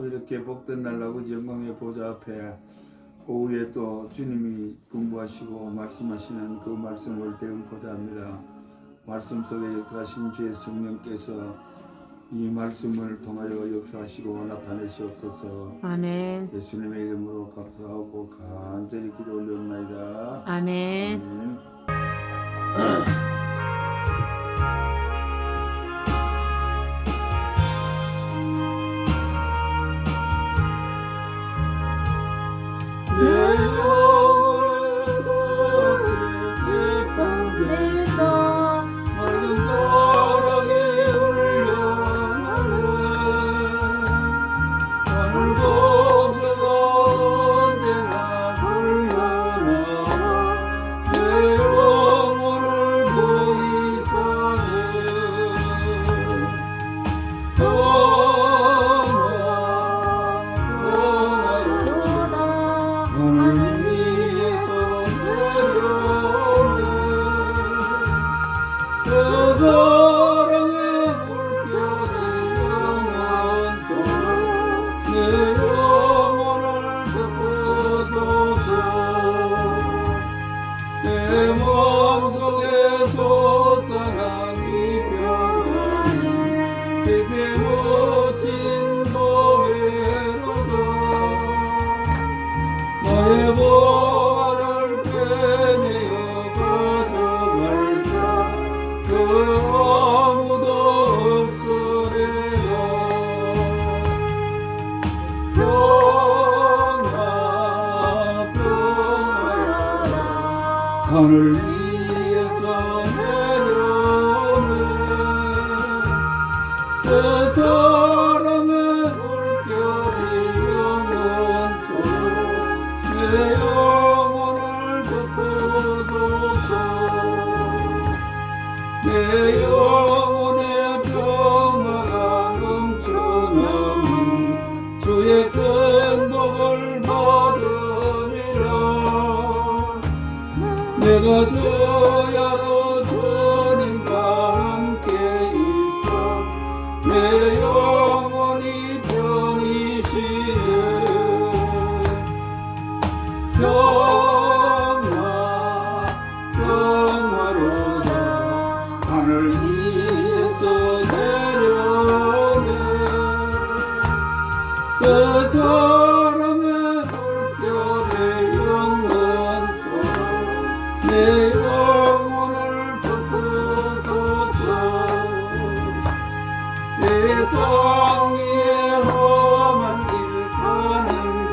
이렇게 복된 날 아버지 영광의 보좌 앞에 오후에 또 주님이 공부하시고 말씀하시는 그 말씀을 배우고자 합니다. 말씀 속에 역사하신 주의 성령께서 이 말씀을 통하여 역사하시고 나타내시옵소서. 아멘. 예수님의 이름으로 감사하고 간절히 기도 올려옵나이다. 아멘. 아멘. 내 영혼을 깊은 데서 맑은 바람이 울려나네. 하늘 공주가 언제나 불려나와 내 영혼을 보이사네. 내 몸속에 솟아난 이 평안이 깊이 묻힌 보배로다. 나의 보화를 빼내어 가져갈까 그 아무도 없으리라. 하늘 위에서 내려오는 그 사랑의 물결이 영원토록 내 영혼을 덮어소서. 내 영혼의 평화가 넘쳐나는 주의 큰 복을 받으리라. 내가 저야로 주님과 함께 있어 내 영혼이 편이시네. 평화로다. 하늘 위에서 내려오네 그 사랑의 물결의 영원토록 내 영혼을 덮어소서. 내 땅 위에 험한 길 가는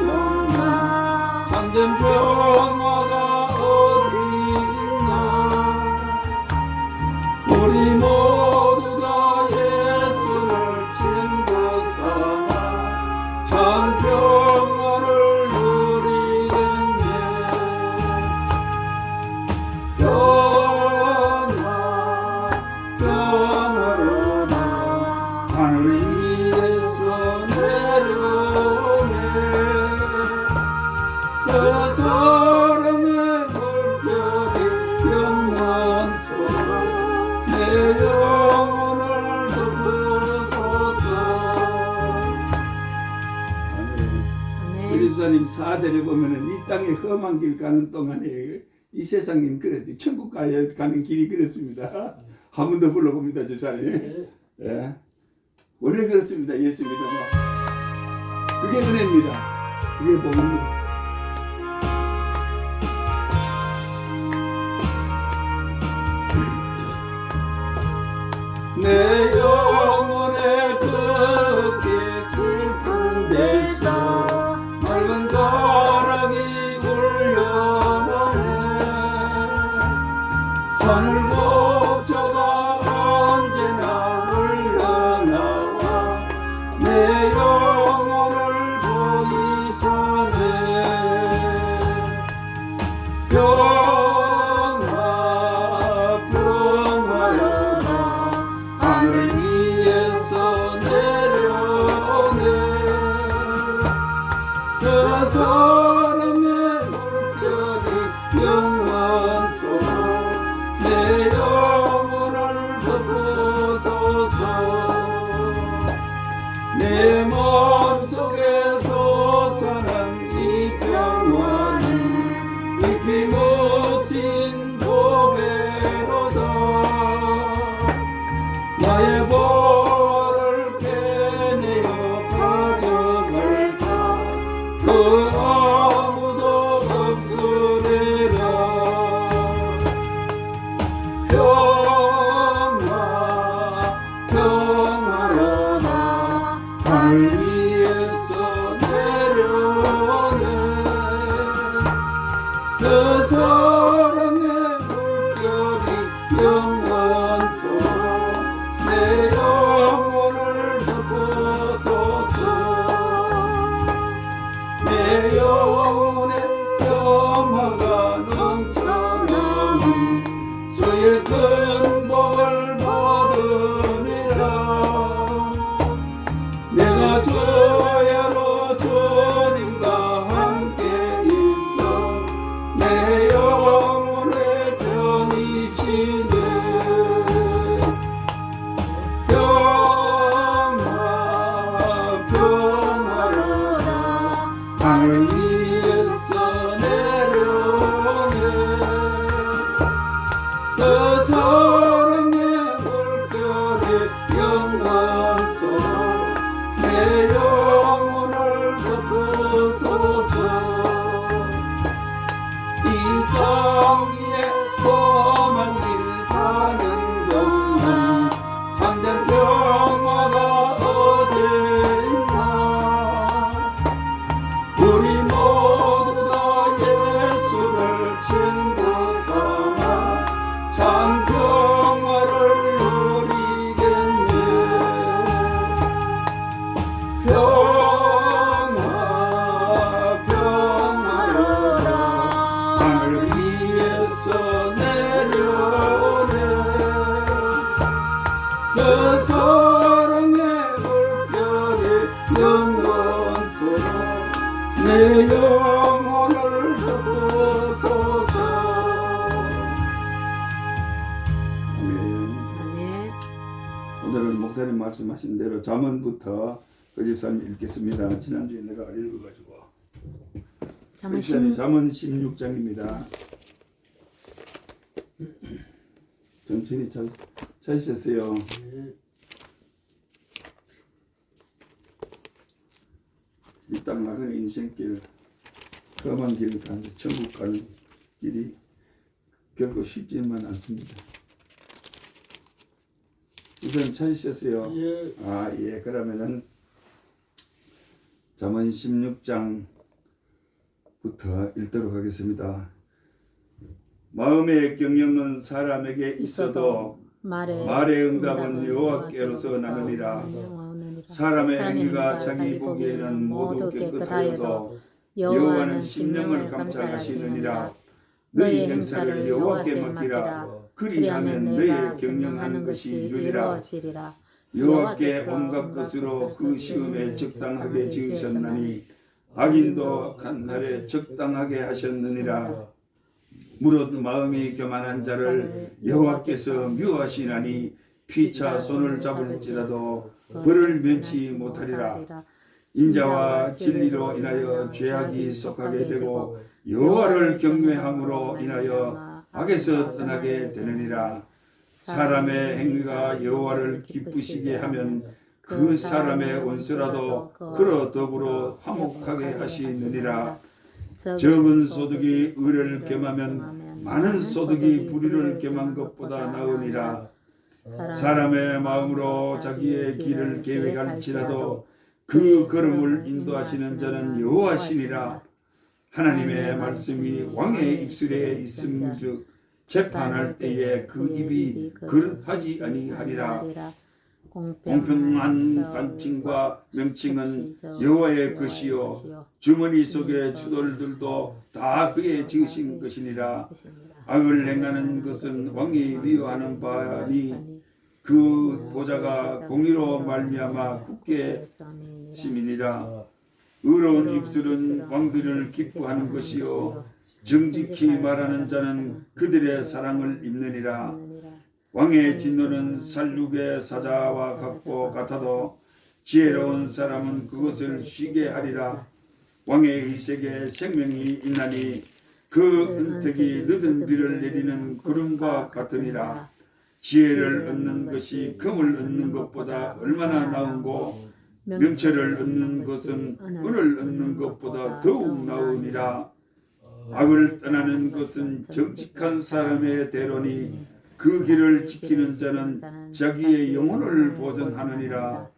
동안 참된 평화가 어디 있나. 우리 모두 다 예수를 친구 삼아 참 평화를 누리겠네. 평화로다. 하늘 위에서 내려오네 그 사랑의 물결이 영원토록 내 영혼을 덮어소서. 그리스도님 4절에 보면은 이 땅에 험한 길 가는 동안에 이 세상엔 그래도 천국 가는 길이 그렇습니다. 한 번 더 불러봅니다, 주사님. 예. 원래 그렇습니다. 예수 믿으면 그게 은혜입니다. 그게 복입니다. 내 영혼의 그렇게 깊은 데서 맑은 가락이 울려나네. 하늘 복조가 언제나 흘러나와 내 영혼을 보이사네. 평화로다. 하늘 위에서 내려오네 내 영혼을 덮으소서. 아멘. 오늘은 목사님 말씀하신 대로 잠언부터 그 집사님 읽겠습니다. 지난주에 내가 읽어가지고 잠언 16장입니다. 천천히 찾으셨어요. 이 땅 나가는 인생길, 험한 길을 가는데 천국 가는 길이 결코 쉽지만 않습니다. 우선 찾으셨어요? 예. 아, 예. 그러면은 잠언 16장부터 읽도록 하겠습니다. 마음의 경영은 사람에게 있어도 말의 응답은 여호와께로서 나느니라. 사람의 행위가 자기 보기에는 모두 깨끗하여도 여호와는 심령을 감찰하시느니라. 너희 행사를 여호와께 맡기라. 그리하면 너희의 경영하는 것이 이루리라. 여호와께 온갖 것으로 그 시험에 적당하게 지으셨나니 악인도 한 날에 적당하게 하셨느니라. 무릇 마음이 교만한 자를 여호와께서 미워하시나니 피차 손을 잡을지라도 벌을 면치 못하리라. 인자와 진리로 인하여 죄악이 속하게 되고 여호와를 경외함으로 인하여 악에서 떠나게 되느니라. 사람의 행위가 여호와를 기쁘시게 하면 그 사람의 원수라도 그로 더불어 화목하게 하시느니라. 적은 소득이 의를 겸하면 많은 소득이 불의를 겸한 것보다 나으니라. 사람의 마음으로 자기의 길을 계획할지라도 그 걸음을 인도하시는 자는 여호와시니라. 하나님의 말씀이 왕의 입술에 있음즉 재판할 때에 그 입이 그릇하지 아니하리라. 공평한 간칭과 명칭은 여호와의 것이요 주머니 속의 추돌들도 다 그의 지으신 것이니라. 악을 행하는 것은 왕이 미워하는 바니 그 보좌가 공의로 말미암아 굳게 심이니라. 의로운 입술은 왕들을 기뻐하는 것이요 정직히 말하는 자는 그들의 사랑을 입느니라. 왕의 진노는 살육의 사자와 같고 지혜로운 사람은 그것을 쉬게 하리라. 왕의 의색에 생명이 있나니 그 은택이 늦은 비를 내리는 구름과 같으니라. 지혜를 얻는 것이 금을 얻는 것보다 얼마나 나은고 명철을 얻는 것은 은을 얻는 것보다 더욱 나으니라. 악을 떠나는 것은 정직한 사람의 대로니 그 길을 지키는 자는 자기의 영혼을 보존하느니라.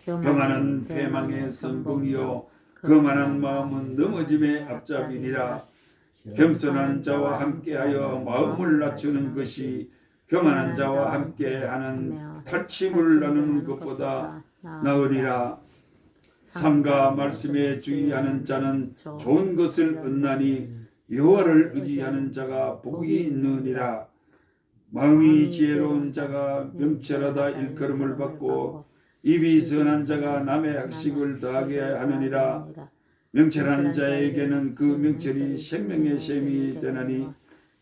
경하는 패망의 선봉이요 거만한 마음은 넘어짐의 앞잡이니라. 겸손한 자와 함께하여 마음을 낮추는 것이 교만한 자와 함께하는 탈취물을 나누는 것보다 나으니라. 삼가 말씀에 주의하는 자는 좋은 것을 얻나니 여호와를 의지하는 자가 복이 있느니라. 마음이 지혜로운 자가 명철하다 일컬음을 받고 입이 선한 자가 남의 학식을 더하게 하느니라. 명철한 자에게는 그 명철이 생명의 셈이 되나니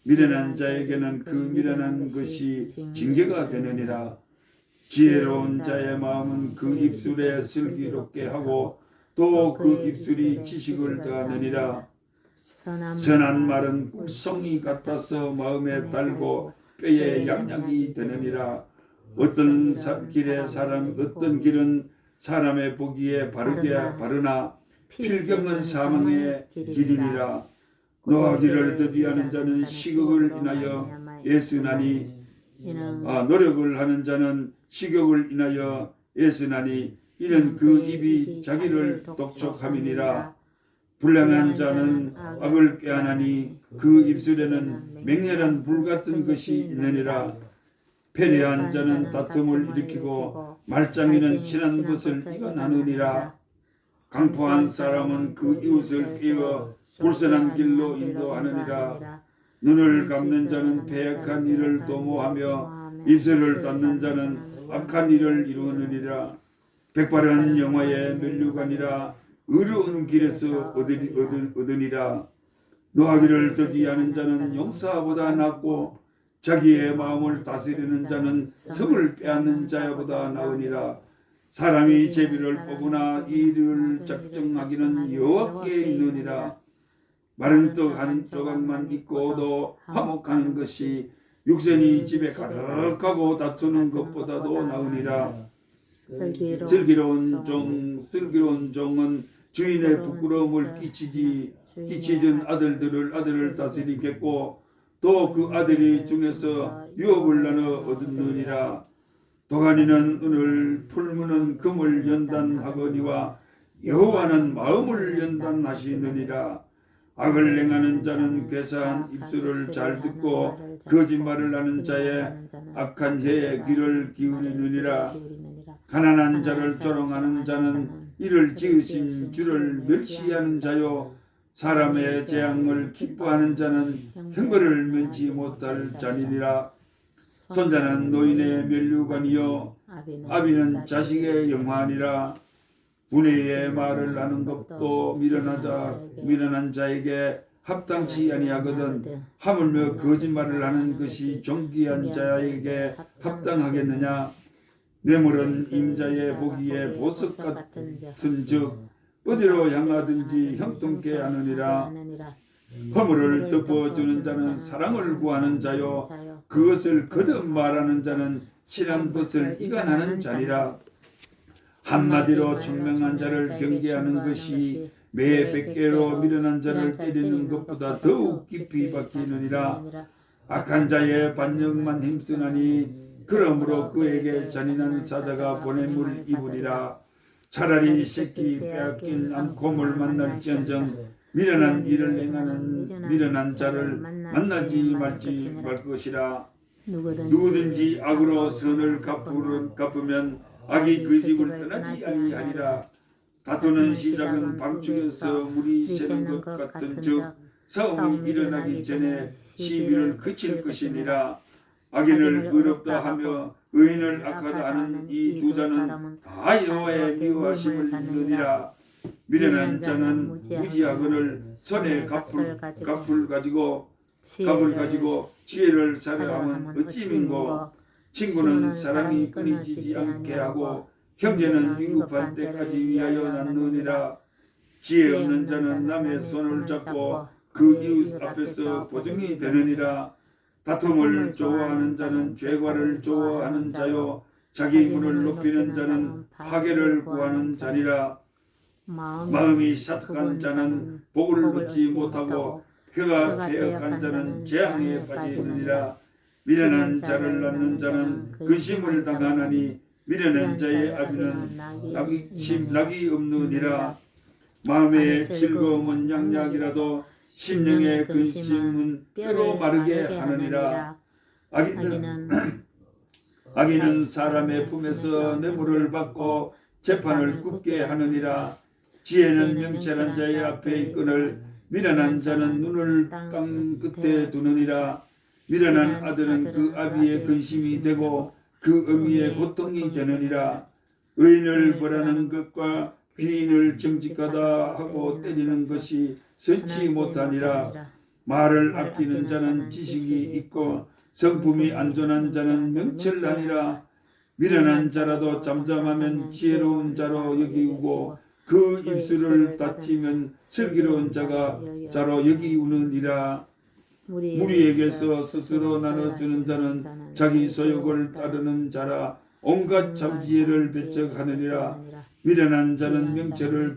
미련한 자에게는 그 미련한 것이 징계가 되느니라. 지혜로운 자의 마음은 그 입술에 슬기롭게 하고 또 그 입술이 지식을 더하느니라. 선한 말은 꿀송이 같아서 마음에 달고 뼈에 양약이 되느니라. 어떤 길은 사람의 보기에 바르나 필경은 사망의 길이니라. 노하기를 더디하는 자는 식욕을 인하여 애쓰나니 노력을 하는 자는 식욕을 인하여 애쓰나니 이는 그 입이 자기를 독촉함이니라. 불량한 자는 악을 꾀하나니 그 입술에는 맹렬한 불 같은 것이 있느니라. 패례한 자는 다툼을 일으키고 말장이는 친한 것을 이간하느니라. 강포한 사람은 그 이웃을 깨워 불선한 길로 인도하느니라. 눈을 감는 자는 패역한 일을 도모하며 입술을 닫는 자는 악한 일을 이루느니라. 백발은 영화의 면류관이라. 의로운 길에서 얻으니라. 노하기를 더디하는 자는 용사보다 낫고 자기의 마음을 다스리는 자는 성을 빼앗는 자보다 나으니라. 사람이 제비를 뽑으나 이를 작정하기는 여호와께 있느니라. 마른 떡 한 조각만 있고도 화목하는 것이 육신이 집에 가득하고 다투는 것보다도 나으니라. 슬기로운 종은 주인의 부끄러움을 끼치진 아들을 다스리겠고 또 그 아들이 중에서 유업을 나눠 얻느니라. 도가니는 은을 풀무는 금을 연단하거니와 여호와는 마음을 연단하시느니라. 악을 행하는 자는 괴사한 입술을 잘 듣고 거짓말을 하는 자의 악한 혀에 귀를 기울이느니라. 가난한 자를 조롱하는 자는 이를 지으신 주를 멸시하는 자요 사람의 재앙을 기뻐하는 자는 형벌을 면치 못할 자니라. 손자는 노인의 면류관이요 아비는 자식의 영화니라. 분해의 말을 하는 것도 미련한 자에게 합당치 아니하거든 하물며 거짓말을 하는 것이 존귀한 자에게 합당하겠느냐. 뇌물은 임자의 보기에 보석 같은즉 어디로 향하든지 형통케 하느니라. 허물을 덮어주는 자는 사랑을 구하는 자요 그것을 거듭 말하는 자는 친한 것을 이간하는 자니라. 한마디로 청명한 자를 경계하는 것이 매 100개로 미련한 자를 때리는 것보다 더욱 깊이 박히느니라. 악한 자의 반역만 힘쓰나니 그러므로 그에게 잔인한 사자가 보냄을 입으리라. 차라리 새끼 빼앗긴 암곰을 만날지언정 미련한 일을 행하는 미련한 자를 만나지 말 것이라. 누구든지 악으로 선을 갚으면 악이 그 집을 떠나지 아니하리라. 다투는 시작은 방충에서 물이 새는 것 같은즉 싸움이 일어나기 전에 시비를 그칠 것이니라. 악인을 의롭다 하며 의인을 악하다 하는 이 두 자는 다 여호와의 미워하심을 입느니라. 미련한 자는 무지하거늘 손에 갑을 가지고 지혜를 사려하면 어찌 민고. 친구는 사람이 끊이지 않게 하고 형제는 위급한 때까지 위하여 낳느니라. 지혜 없는 자는 남의 손을 잡고 그 이웃 앞에서 보증이 되느니라. 다툼을 좋아하는 자는 죄과를 좋아하는 자요 자기 문을 높이는 자는 파괴를 구하는 자니라. 마음이 사특한 자는 복을 얻지 못하고 혀가 배역한 자는 재앙에 빠지느니라. 미련한 자를 낳는 자는 근심을 당하나니 미련한 자의 아비는 낙이 없느니라. 마음의 즐거움은 양약이라도 심령의 근심은 뼈로 마르게 하느니라. 악인은 사람의 품에서 뇌물을 받고 재판을 굽게 하느니라. 지혜는 명철한 자의 앞에 있거늘 미련한 자는 눈을 땅 끝에 두느니라. 미련한 아들은 그 아비의 근심이 되고 그 어미의 고통이 되느니라. 의인을 벌하는 것과 귀인을 정직하다 하고 때리는 것이 선치 못하니라. 말을 아끼는 자는 지식이 있고 성품이 안전한 자는 명철하니라. 미련한 자라도 잠잠하면 지혜로운 자로 여기우고 그 입술을 닫히면 슬기로운 자로 여기우느니라. 무리에게서 스스로 나눠주는 자는 자기 소욕을 따르는 자라 온갖 잠지혜를 배척하느니라. 미련한 자는 명철을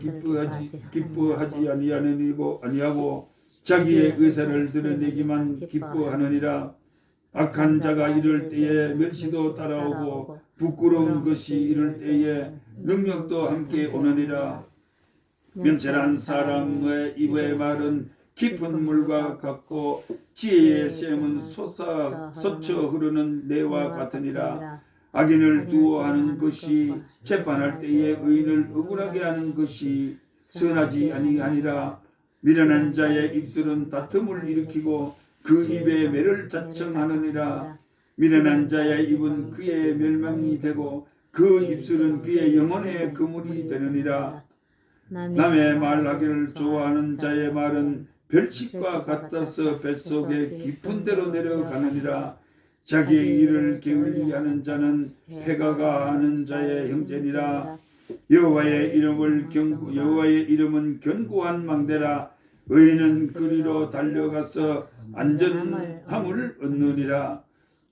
기뻐하지 아니하고 자기의 의사를 드러내기만 기뻐하느니라. 악한 자가 이럴 때에 멸시도 따라오고 부끄러운 것이 이럴 때에 능력도 함께 오느니라. 명철한 사람의 입의 말은 깊은 물과 같고 지혜의 샘은 솟쳐 흐르는 내와 같으니라. 악인을 두어하는 것이 재판할 때에 의인을 억울하게 하는 것이 선하지 아니하니라. 미련한 자의 입술은 다툼을 일으키고 그 입에 매를 자청하느니라. 미련한 자의 입은 그의 멸망이 되고 그 입술은 그의 영혼의 그물이 되느니라. 남의 말하기를 좋아하는 자의 말은 별식과 같아서 뱃속에 깊은 데로 내려가느니라. 자기의 일을 게을리 하는 자는 패가 가하는 자의 형제니라. 여호와의 이름은 견고한 망대라. 의인은 그리로 달려가서 안전함을 얻느니라.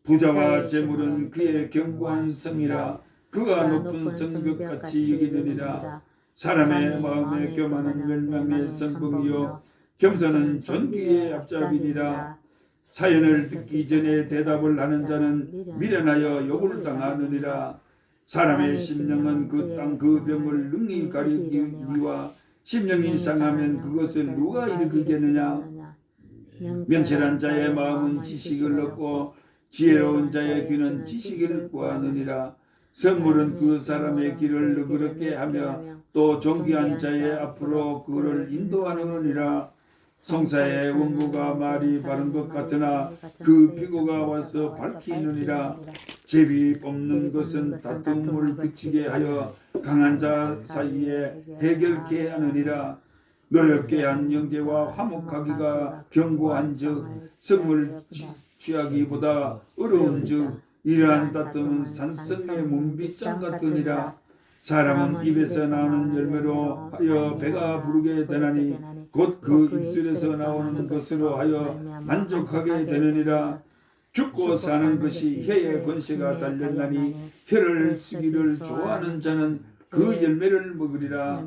부자와 재물은 그의 견고한 성이라. 그가 높은 성벽같이 여기느니라. 사람의 마음에 교만은 멸망의 선봉이요 겸손은 존귀의 앞잡이니라. 사연을 듣기 전에 대답을 하는 자는 미련하여 욕을 당하느니라. 사람의 심령은 그 땅 그 병을 능히 가리기와 심령이 상하면 그것을 누가 일으키겠느냐. 명철한 자의 마음은 지식을 얻고 지혜로운 자의 귀는 지식을 구하느니라. 선물은 그 사람의 길을 너그럽게 하며 또 존귀한 자의 앞으로 그를 인도하느니라. 송사의 원고가 말이 바른 것 같으나 그 비고가 와서 밝히느니라. 제비 뽑는 것은 다툼을 그치게 하여 강한 자 사이에 해결케 하느니라. 노엽게 한 형제와 화목하기가 견고한즉 성을 취하기보다 어려운즉 이러한 다툼은 산성의 문빗장 같으니라. 사람은 입에서 나오는 열매로 하여 배가 부르게 되나니 곧 그 입술에서 나오는 것으로 하여 만족하게 되느니라. 죽고 사는 것이 혀의 권세가 달렸나니 혀를 쓰기를 좋아하는 자는 그 열매를 먹으리라.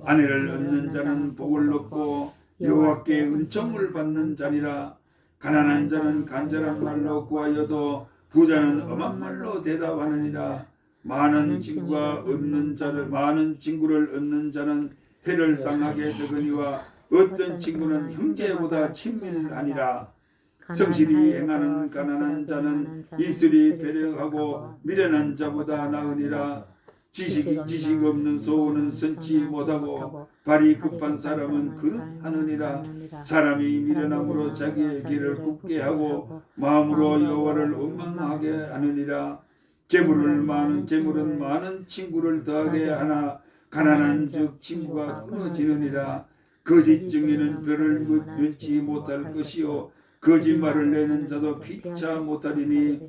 아내를 얻는 자는 복을 얻고 여호와께 은총을 받는 자니라. 가난한 자는 간절한 말로 구하여도 부자는 엄한 말로 대답하느니라. 많은 친구를 얻는 자는 해를 당하게 되거니와 어떤 친구는 형제보다 친밀하니라. 성실히 행하는 가난한 자는 입술이 배려하고 미련한 자보다 나으니라. 지식 없는 소원은 선지 못하고 발이 급한 사람은 그릇하느니라. 사람이 미련함으로 자기의 길을 굽게 하고 마음으로 여호와를 원망하게 하느니라. 재물은 많은 친구를 더하게 하나 가난한 즉 친구가 끊어지느니라. 거짓 증인은 별을 면치 못할 것이요 거짓말을 내는 자도 피차 못하리니.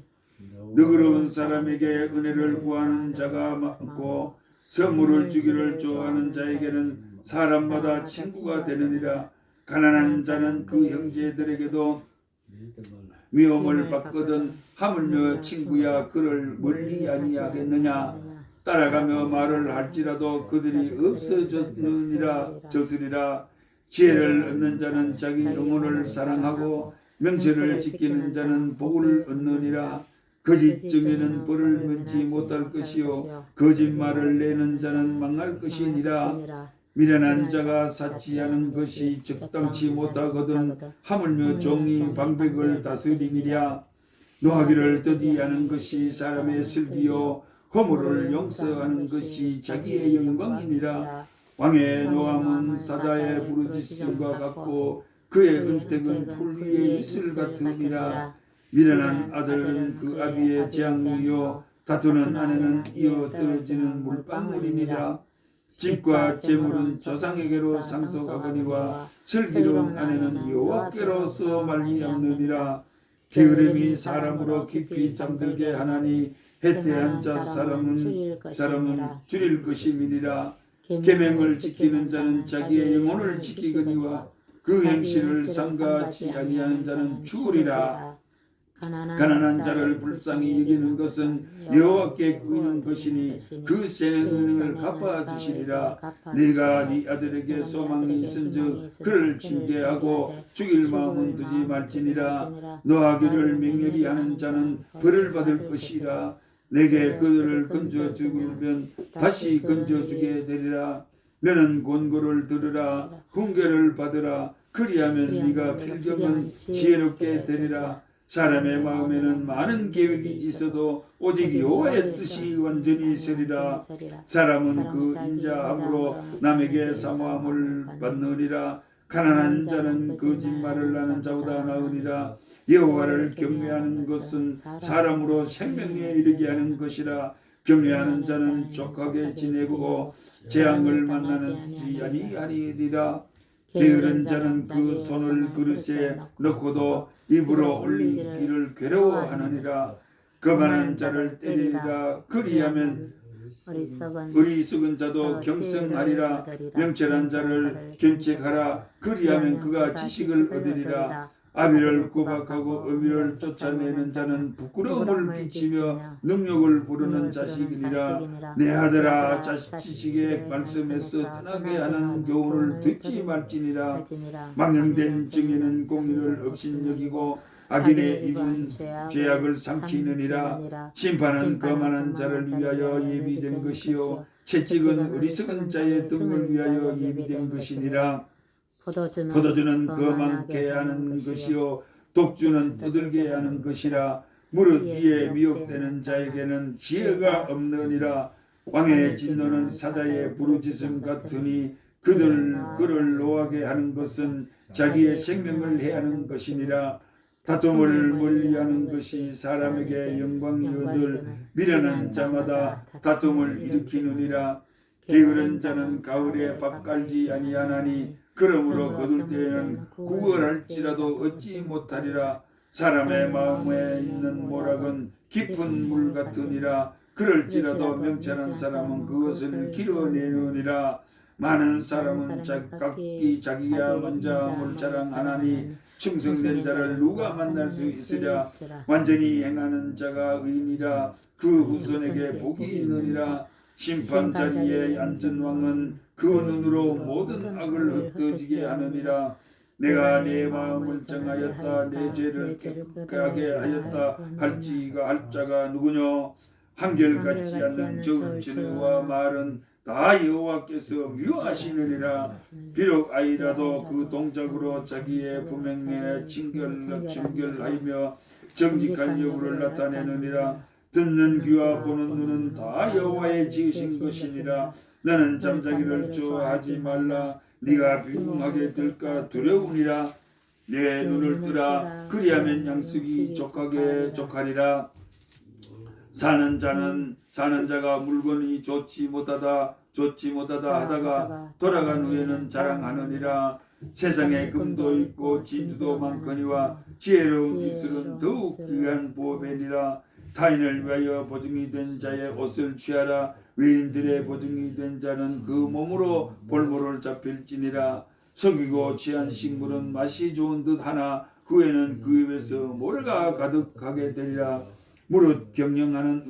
너그러운 사람에게 은혜를 구하는 자가 많고 선물을 주기를 좋아하는 자에게는 사람마다 친구가 되느니라. 가난한 자는 그 형제들에게도 미움을 받거든 하물며 친구야 그를 멀리 아니하겠느냐. 따라가며 말을 할지라도 그들이 없어졌느니라. 지혜를 얻는 자는 자기 영혼을 사랑하고 명철을 지키는 자는 복을 얻느니라. 거짓 증인은 벌을 면치 못할 것이요 거짓말을 내는 자는 망할 것이니라. 미련한 자가 사치하는 것이 적당치 못하거든 하물며 종이 방백을 다스림이랴. 노하기를 더디하는 것이 사람의 슬기요 허물을 용서하는 것이 자기의 영광이니라. 왕의 노함은 사자의 부르짖음과 같고 그의 은택은 풀 위의 이슬 같으니라. 미련한 아들은 그 아비의 재앙이요 다투는 아내는 이어 떨어지는 물방울이니라. 집과 재물은 조상에게로 상속하거니와 슬기로운 아내는 여호와께로서 말미암느니라. 게으름이 사람으로 깊이 잠들게 하나니 해태한 자 사람은 줄일 것임이니라. 계명을 지키는 자는 자기의 영혼을 지키거니와 그 행실을 삼가하지 아니하는 자는 죽으리라. 가난한 자를 불쌍히 여기는 것은 여호와께 구이는 것이니 그 재능을 갚아주시리라. 네가 네 아들에게 소망이 있은즉 그를 징계하고 죽일 마음은 두지 말지니라. 노하기를 맹렬히 하는 자는 벌을 받을 것이라. 내게 그들을 건져 죽으면 다시 건져 주게 되리라. 너는 권고를 들으라. 훈계를 받으라. 그리하면 네가 필경은 지혜롭게 되리라. 사람의 마음에는 많은 계획이 있어도 오직 여호와의 뜻이 완전히 서리라. 사람은 그 인자함으로 남에게 사모함을 받느니라. 가난한 자는 거짓말을 하는 자보다 나으니라. 여호와를 경외하는 것은 사람으로 생명에 이르게 하는 것이라. 경외하는 자는 족하게 지내고 재앙을 만나는지 아니하리라. 게으른 자는 그 손을 그릇에 넣고도 입으로 올리기를 괴로워하느니라. 거만한 자를 때리리라. 그리하면 어리석은 자도 경성하리라. 명철한 자를 견책하라. 그리하면 그가 지식을 얻으리라. 아비를 구박하고 의비를 쫓아내는 자는 부끄러움을 끼치며 능력을 부르는 자식이니라. 내 아들아, 지식의 말씀에서 떠나게 하는 교훈을 듣지 말지니라. 망령된 증인은 공의를 업신여기고 악인의 입은 죄악을 삼키느니라. 심판은 거만한 자를 위하여 예비된 것이요 채찍은 어리석은 자의 등을 위하여 예비된 것이니라. 포도주는 거만케 하는 것이요 독주는 떠들게 하는 것이라. 무릇 이에 미혹되는 자에게는 지혜가 없느니라. 왕의 진노는 사자의 부르짖음 같으니 그를 노하게 하는 것은 자기의 생명을 해하는 것이니라. 다툼을 멀리하는 것이 사람에게 영광이오늘 미련한 자마다 다툼을 일으키느니라. 게으른 자는 가을에 밥 깔지 아니하나니 그러므로 거둘 때에는 구걸할지라도 얻지 못하리라. 사람의 마음에 있는 모락은 깊은 물 같으니라. 그럴지라도 명철한 사람은 그것을 길어내느니라. 많은 사람은 각기 자기가 먼저 자랑하나니 충성된 자를 누가 만날 수 있으랴. 완전히 행하는 자가 의인이라. 그 후손에게 복이 있느니라. 심판 자리에 앉은 왕은 그 눈으로 모든 악을 흩어지게 하느니라. 내가 내 마음을 정하였다. 내 죄를 깨끗하게 하였다. 할 자가 누구뇨? 한결같지 않는 저울치와 말은 다 여호와께서 미워하시느니라. 비록 아이라도 그 동작으로 자기의 분명에 친결하며 정직한 여부를 나타내느니라. 듣는 귀와 보는 눈은 다 여호와의 지으신 것이니라. 나는 잠자기를 좋아하지 말라. 네가 비궁하게 될까 두려우니라. 내 눈을 뜨라. 그리하면 양식이 족하리라. 사는 자가 물건이 좋지 못하다 하다가 돌아간 후에는 자랑하느니라. 세상에 금도 있고 진주도 많거니와 지혜로운 입술은 더욱 귀한 보배니라. 타인을 위하여 보증이 된 자의 옷을 취하라. 외인들의 보증이 된 자는 그 몸으로 볼모를 잡힐지니라. 속이고 취한 식물은 맛이 좋은 듯 하나 후에는 그 입에서 모래가 가득하게 되리라. 무릇 경영은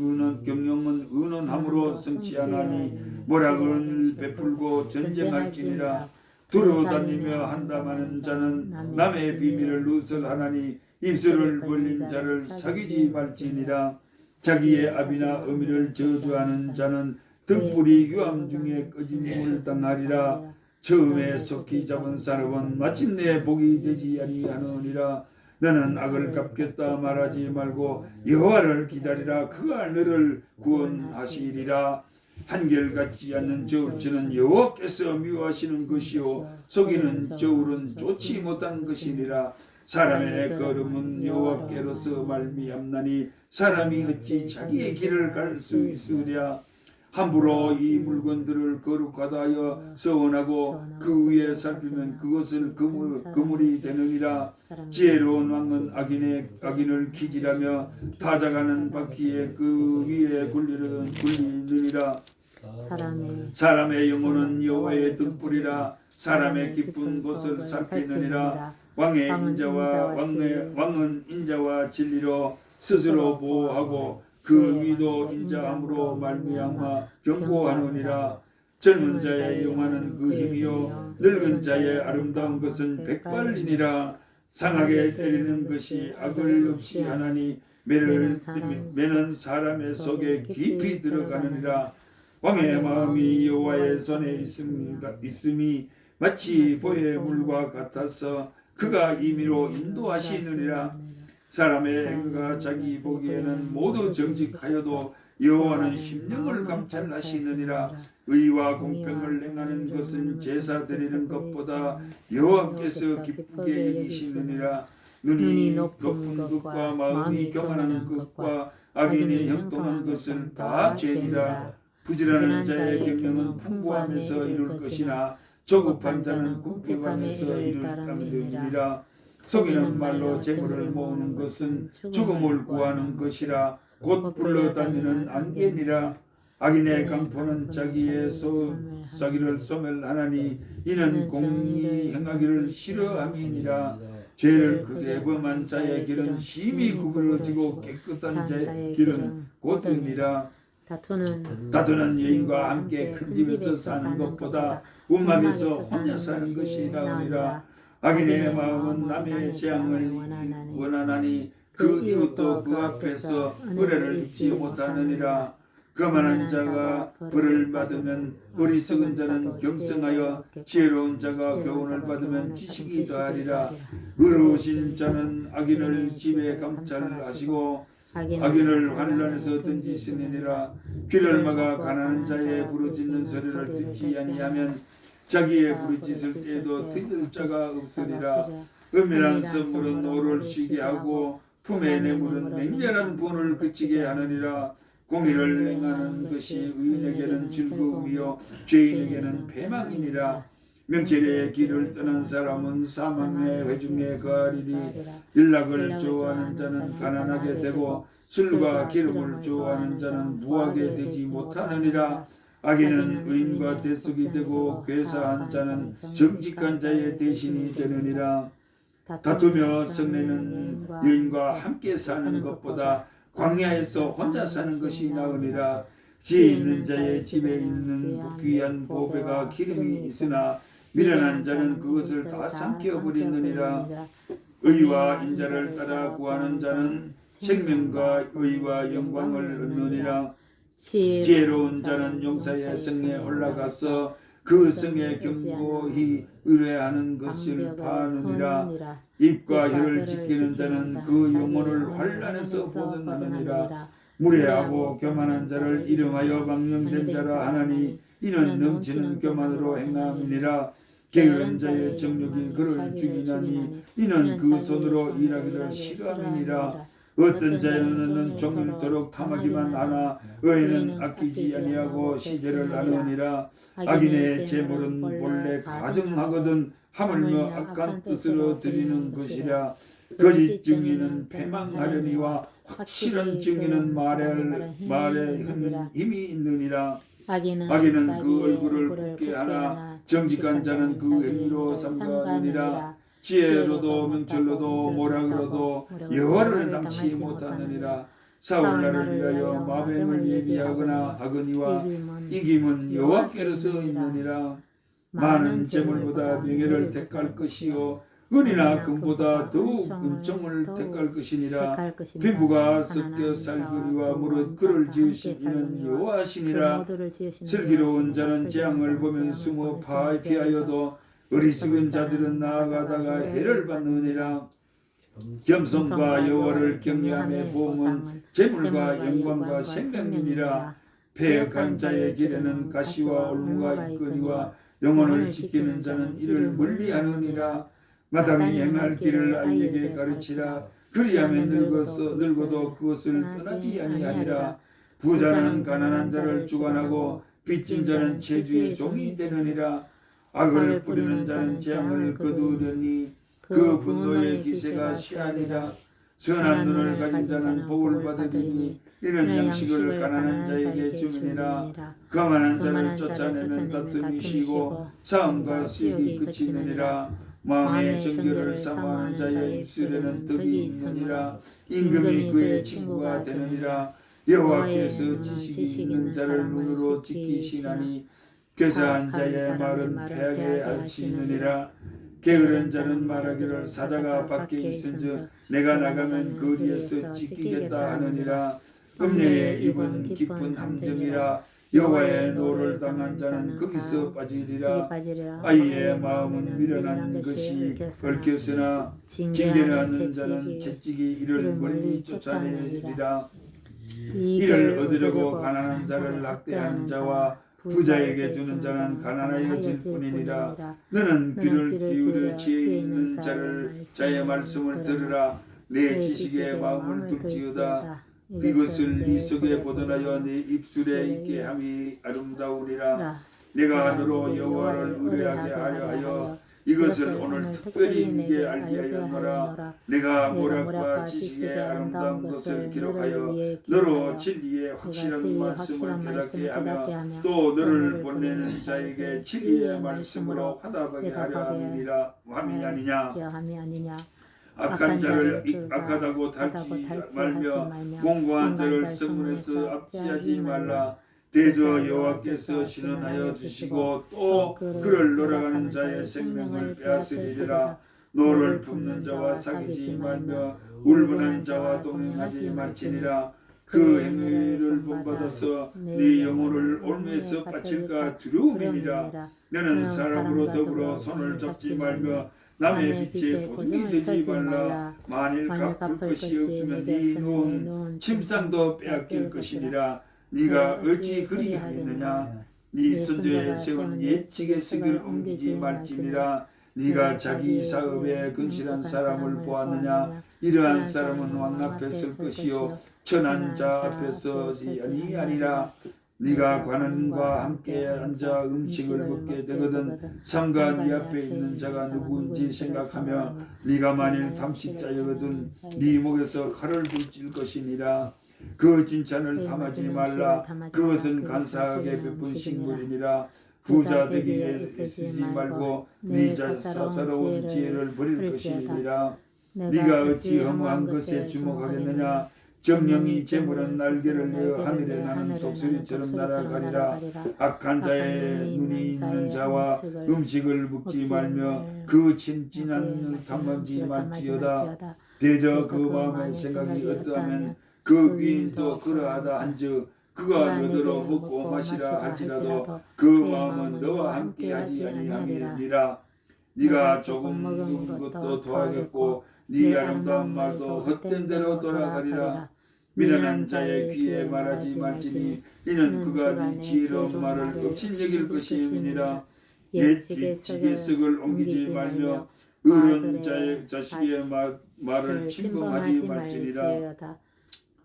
의논함으로 성취하나니 모락을 베풀고 전쟁할지니라. 두루다니며 한담하는 자는 남의 비밀을 누설하나니 입술을 벌린 자를 사귀지 말지니라. 자기의 아비나 어미를 저주하는 자는 등불이 유암 중에 꺼짐을 당하리라. 처음에 속히 잡은 사람은 마침내 복이 되지 아니하느니라. 너는 악을 갚겠다 말하지 말고 여호와를 기다리라. 그가 너를 구원하시리라. 한결같지 않는 저울치는 여호와께서 미워하시는 것이요 속이는 저울은 좋지 못한 것이니라. 사람의 걸음은 여호와께로서 말미암나니 사람이 어찌 자기의 길을 갈 수 있으랴. 함부로 이 물건들을 거룩하다 하여 서원하고 그 위에 살피면 그것을 그물이 되느니라. 지혜로운 왕은 악인을 기질하며 타작하는 바퀴에 그 위에 굴리느니라. 사람의 영혼은 여호와의 등불이라. 사람의 깊은 곳을 살피느니라. 왕은 인자와 진리로 스스로 보호하고 그 위도 인자함으로 말미암아 경고하느니라. 젊은 자의 영화는 그 힘이요 늙은 자의 아름다운 것은 백발이니라. 상하게 때리는 것이 악을 없이 하나니 매는 사람의 속에 깊이 들어가느니라. 왕의 마음이 여호와의 손에 있음이 마치 보의 물과 같아서 그가 임의로 인도하시느니라. 사람의 행위가 자기 보기에는 모두 정직하여도 여호와는 심령을 감찰하시느니라. 의와 공평을 행하는 것은 제사 드리는 것보다 여호와께서 기쁘게 여기시느니라. 눈이 높은 것과 마음이 교만한 것과 악인이 형통한 것은 다 죄니라. 부지런한 자의 경영은 풍부하면서 이룰 것이나 조급한 자는 궁핍함에서 이룰감이니라. 속이는 말로 재물을 모으는 것은 죽음을 구하는 것이라. 곧 불러다니는 안개니라. 악인의 강포는 자기의 자기를 소멸하나니 이는 공의 행하기를 싫어함이니라. 죄를 크게 범한 자의 길은 심히 구부러지고 깨끗한 자의 길은 곧 은이라. 다투는 여인과 함께 큰 집에서 사는 것보다 움막에서 혼자 사는 것이 나으니라. 악인의 마음은 남의 재앙을 원하나니 그 이웃도 그 앞에서 은혜를 입지 못하느니라. 거만한 자가 벌을 받으면 어리석은 자는 경성하여 지혜로운 자가 교훈을 받으면 지식이 더하리라. 의로우신 자는 악인을 집에 감찰하시고 악인을 환난에서 던지시느니라. 귀를 막아 가난한 자의 부르짖는 소리를 듣지 아니하면 자기의 부르짖을 때에도 들을 자가 없으리라. 은밀한 선물은 오를 쉬게 하고 품의 뇌물은 맹렬한 분을 그치게 하느니라. 공의를 행하는 것이 의인에게는 즐거움이요 죄인에게는 패망이니라. 명철의 길을 떠난 사람은 사망의 회중에 거하리니 일락을 좋아하는 자는 가난하게 되고 술과 기름을 좋아하는 자는 부하게 되지 못하느니라. 악인은 의인과 대속이 되고 괴사한 자는 정직한 자의 대신이 되느니라. 다투며 성내는 여인과 함께 사는 것보다 광야에서 혼자 사는 것이 나으니라. 지혜 있는 자의 집에 있는 귀한 보배가 기름이 있으나 미련한 자는 그것을 다 삼켜버리느니라. 의와 인자를 따라 구하는 자는 생명과 의와 영광을 얻느니라. 지혜로운 자는 용사의 성에 올라가서 그 성에 견고히 의뢰하는 것을 파느니라. 입과 혀를 지키는 자는 그 영혼을 환난에서 보존하느니라. 무례하고 교만한 자를 이름하여 망령된 자라 하나니 이는 넘치는 교만으로 행함이니라. 게으른 자의 정욕이 그를 죽이나니 이는 그 손으로 일하기를 싫어함이니라. 어떤 자는 종일토록 탐하기만 하나 의인은 아끼지 아니하고 시제를 하느니라. 악인의 재물은 본래 가증하거든 하물며 악한 뜻으로 드리는 것이라. 거짓 증인은 패망하려니와 확실한 증인은 말에 힘이 있느니라. 악인은 그 얼굴을 굽게 하나 정직한 자는 그 행위로 삼가느니라. 지혜로도 명철로도 모략으로도 여호와를 당치 못하느니라. 사울나를 위하여 마뱀을 예비하거나 하거니와 이김은 여호와께로서 있느니라. 많은 재물보다 명예를 택할 것이요 은이나 금보다 더욱 은총을 택할 것이니라. 피부가 섞여 살그리와 무릇 그를 지으신 이는 여호와시니라. 슬기로운 자는 재앙을 보면 숨어 피하여도 어리석은 자들은 나아가다가 해를 받느니라. 겸손과 여호와를 경외함의 보험은 재물과 영광과 생명이니라. 패역한 자의 길에는 가시와 올무가 있거니와 영혼을 지키는 자는 이를 멀리하느니라. 마땅히 행할 길을 아이에게 가르치라. 그리하면 늙어도 그것을 떠나지 아니하리라. 부자는 가난한 자를 주관하고 빚진 자는 체주의 종이 되느니라. 악을 뿌리는 자는 재앙을 거두려니 그 분노의 기세가 시하니라. 선한 눈을 가진 자는 복을 받으리니 이는 양식을 가난한 자에게 주느니라. 거만한 자를 쫓아내면 다툼이 쉬고 싸움과 수익이 그치느니라. 마음의 정결을 사모하는 자의 입술에는 덕이 있느니라. 임금이 그의 친구가 되느니라. 여호와께서 지식이 있는 자를 눈으로 지키시나니 괴사한 자의 말은 패하게 할지느니라. 게으른 자는 말하기를 사자가 밖에 있은즉 내가 나가면 거리에서 찢기겠다 하느니라. 음녀의 입은 깊은 함정이라. 여호와의 노를 당한 자는 거기서 빠지리라. 아이의 마음은 미련한 것이 얽혔으나 징계하는 자는 채찍이 이를 멀리 쫓아내리라. 이를 얻으려고 가난한 자를 학대하는 자와 부자에게 주는 자는 가난하여질 뿐이니라. 너는 귀를 기울여 지혜 있는 자의 말씀을 들으라. 내 지식의 마음을 둘지어다. 이것을 네 속에 보존하여 네 입술에 있게 함이 아름다우리라. 내가 너로 여호와를 의뢰하게 하여 이것을 오늘 특별히 네게 알게 하였노라. 내가 모략과 지식의 아름다운 것을 기록하여 너로 진리의 확실한 말씀을 깨닫게 하며 또 너를 보내는 자에게 진리의 말씀으로 화답하게 하려 함이 아니냐. 악한 자를 악하다고 달지 말며 공고한 자를 성문에서 압지하지 말라. 대저 여호와께서 신원하여 주시고 또 그를 놀아가는 자의 생명을 빼앗으리라. 노를 품는 자와 사귀지 말며 울분한 자와 동행하지 말지니라. 그 행위를 본받아서 네 영혼을 올무에서 바칠까 두려움이니라. 너는 사람으로 더불어 손을 잡지 말며 남의 빛에 보증이 되지 말라. 만일 갚을 것이 없으면 네 누운 침상도 빼앗길 것이니라. 네가 어찌 그리 하겠느냐. 네 손주에 세운 옛 지게석을 옮기지 말지니라. 네가 자기 사업에 근실한 사람을 보았느냐. 이러한 사람은 왕 앞에 설 것이요 천한 자 앞에 서지 아니라. 네가 관원과 함께 앉아 음식을 먹게 되거든 삼가 네 앞에 있는 자가 누구인지 생각하며 네가 만일 탐식자여거든 네 목에서 칼을 불질 것이니라. 그 진찬을 탐하지 말라. 그것은 간사하게 베푼 식물이니라. 부자 되기에 애쓰지 말고 네 사사로운 지혜를 버릴 것이니라. 네가 어찌 허무한 것에 주목하겠느냐. 정령이 재물은 날개를 내어 하늘에 나는 독수리처럼 날아가리라. 악한 자의 눈이 있는 자와 음식을 먹지 말며 그 진진한 탐하지 말지어다. 대저 그 마음의 생각이 어떠하면 그 위인도 그러하다 한즉 그가 너더러 먹고 마시라 할지라도 그 마음은 너와 함께하지 아니함이니라. 네가 조금 먹은 것도 더하겠고 네 아름다운 말도 헛된 대로 돌아가리라. 미련한 자의 귀에 말하지 말지니 이는 그가 네 지혜로운 말을 업신여길 것임이니라. 옛 지게석을 옮기지 말며 의로운 자의 자식의 말을 침범하지 말지니라.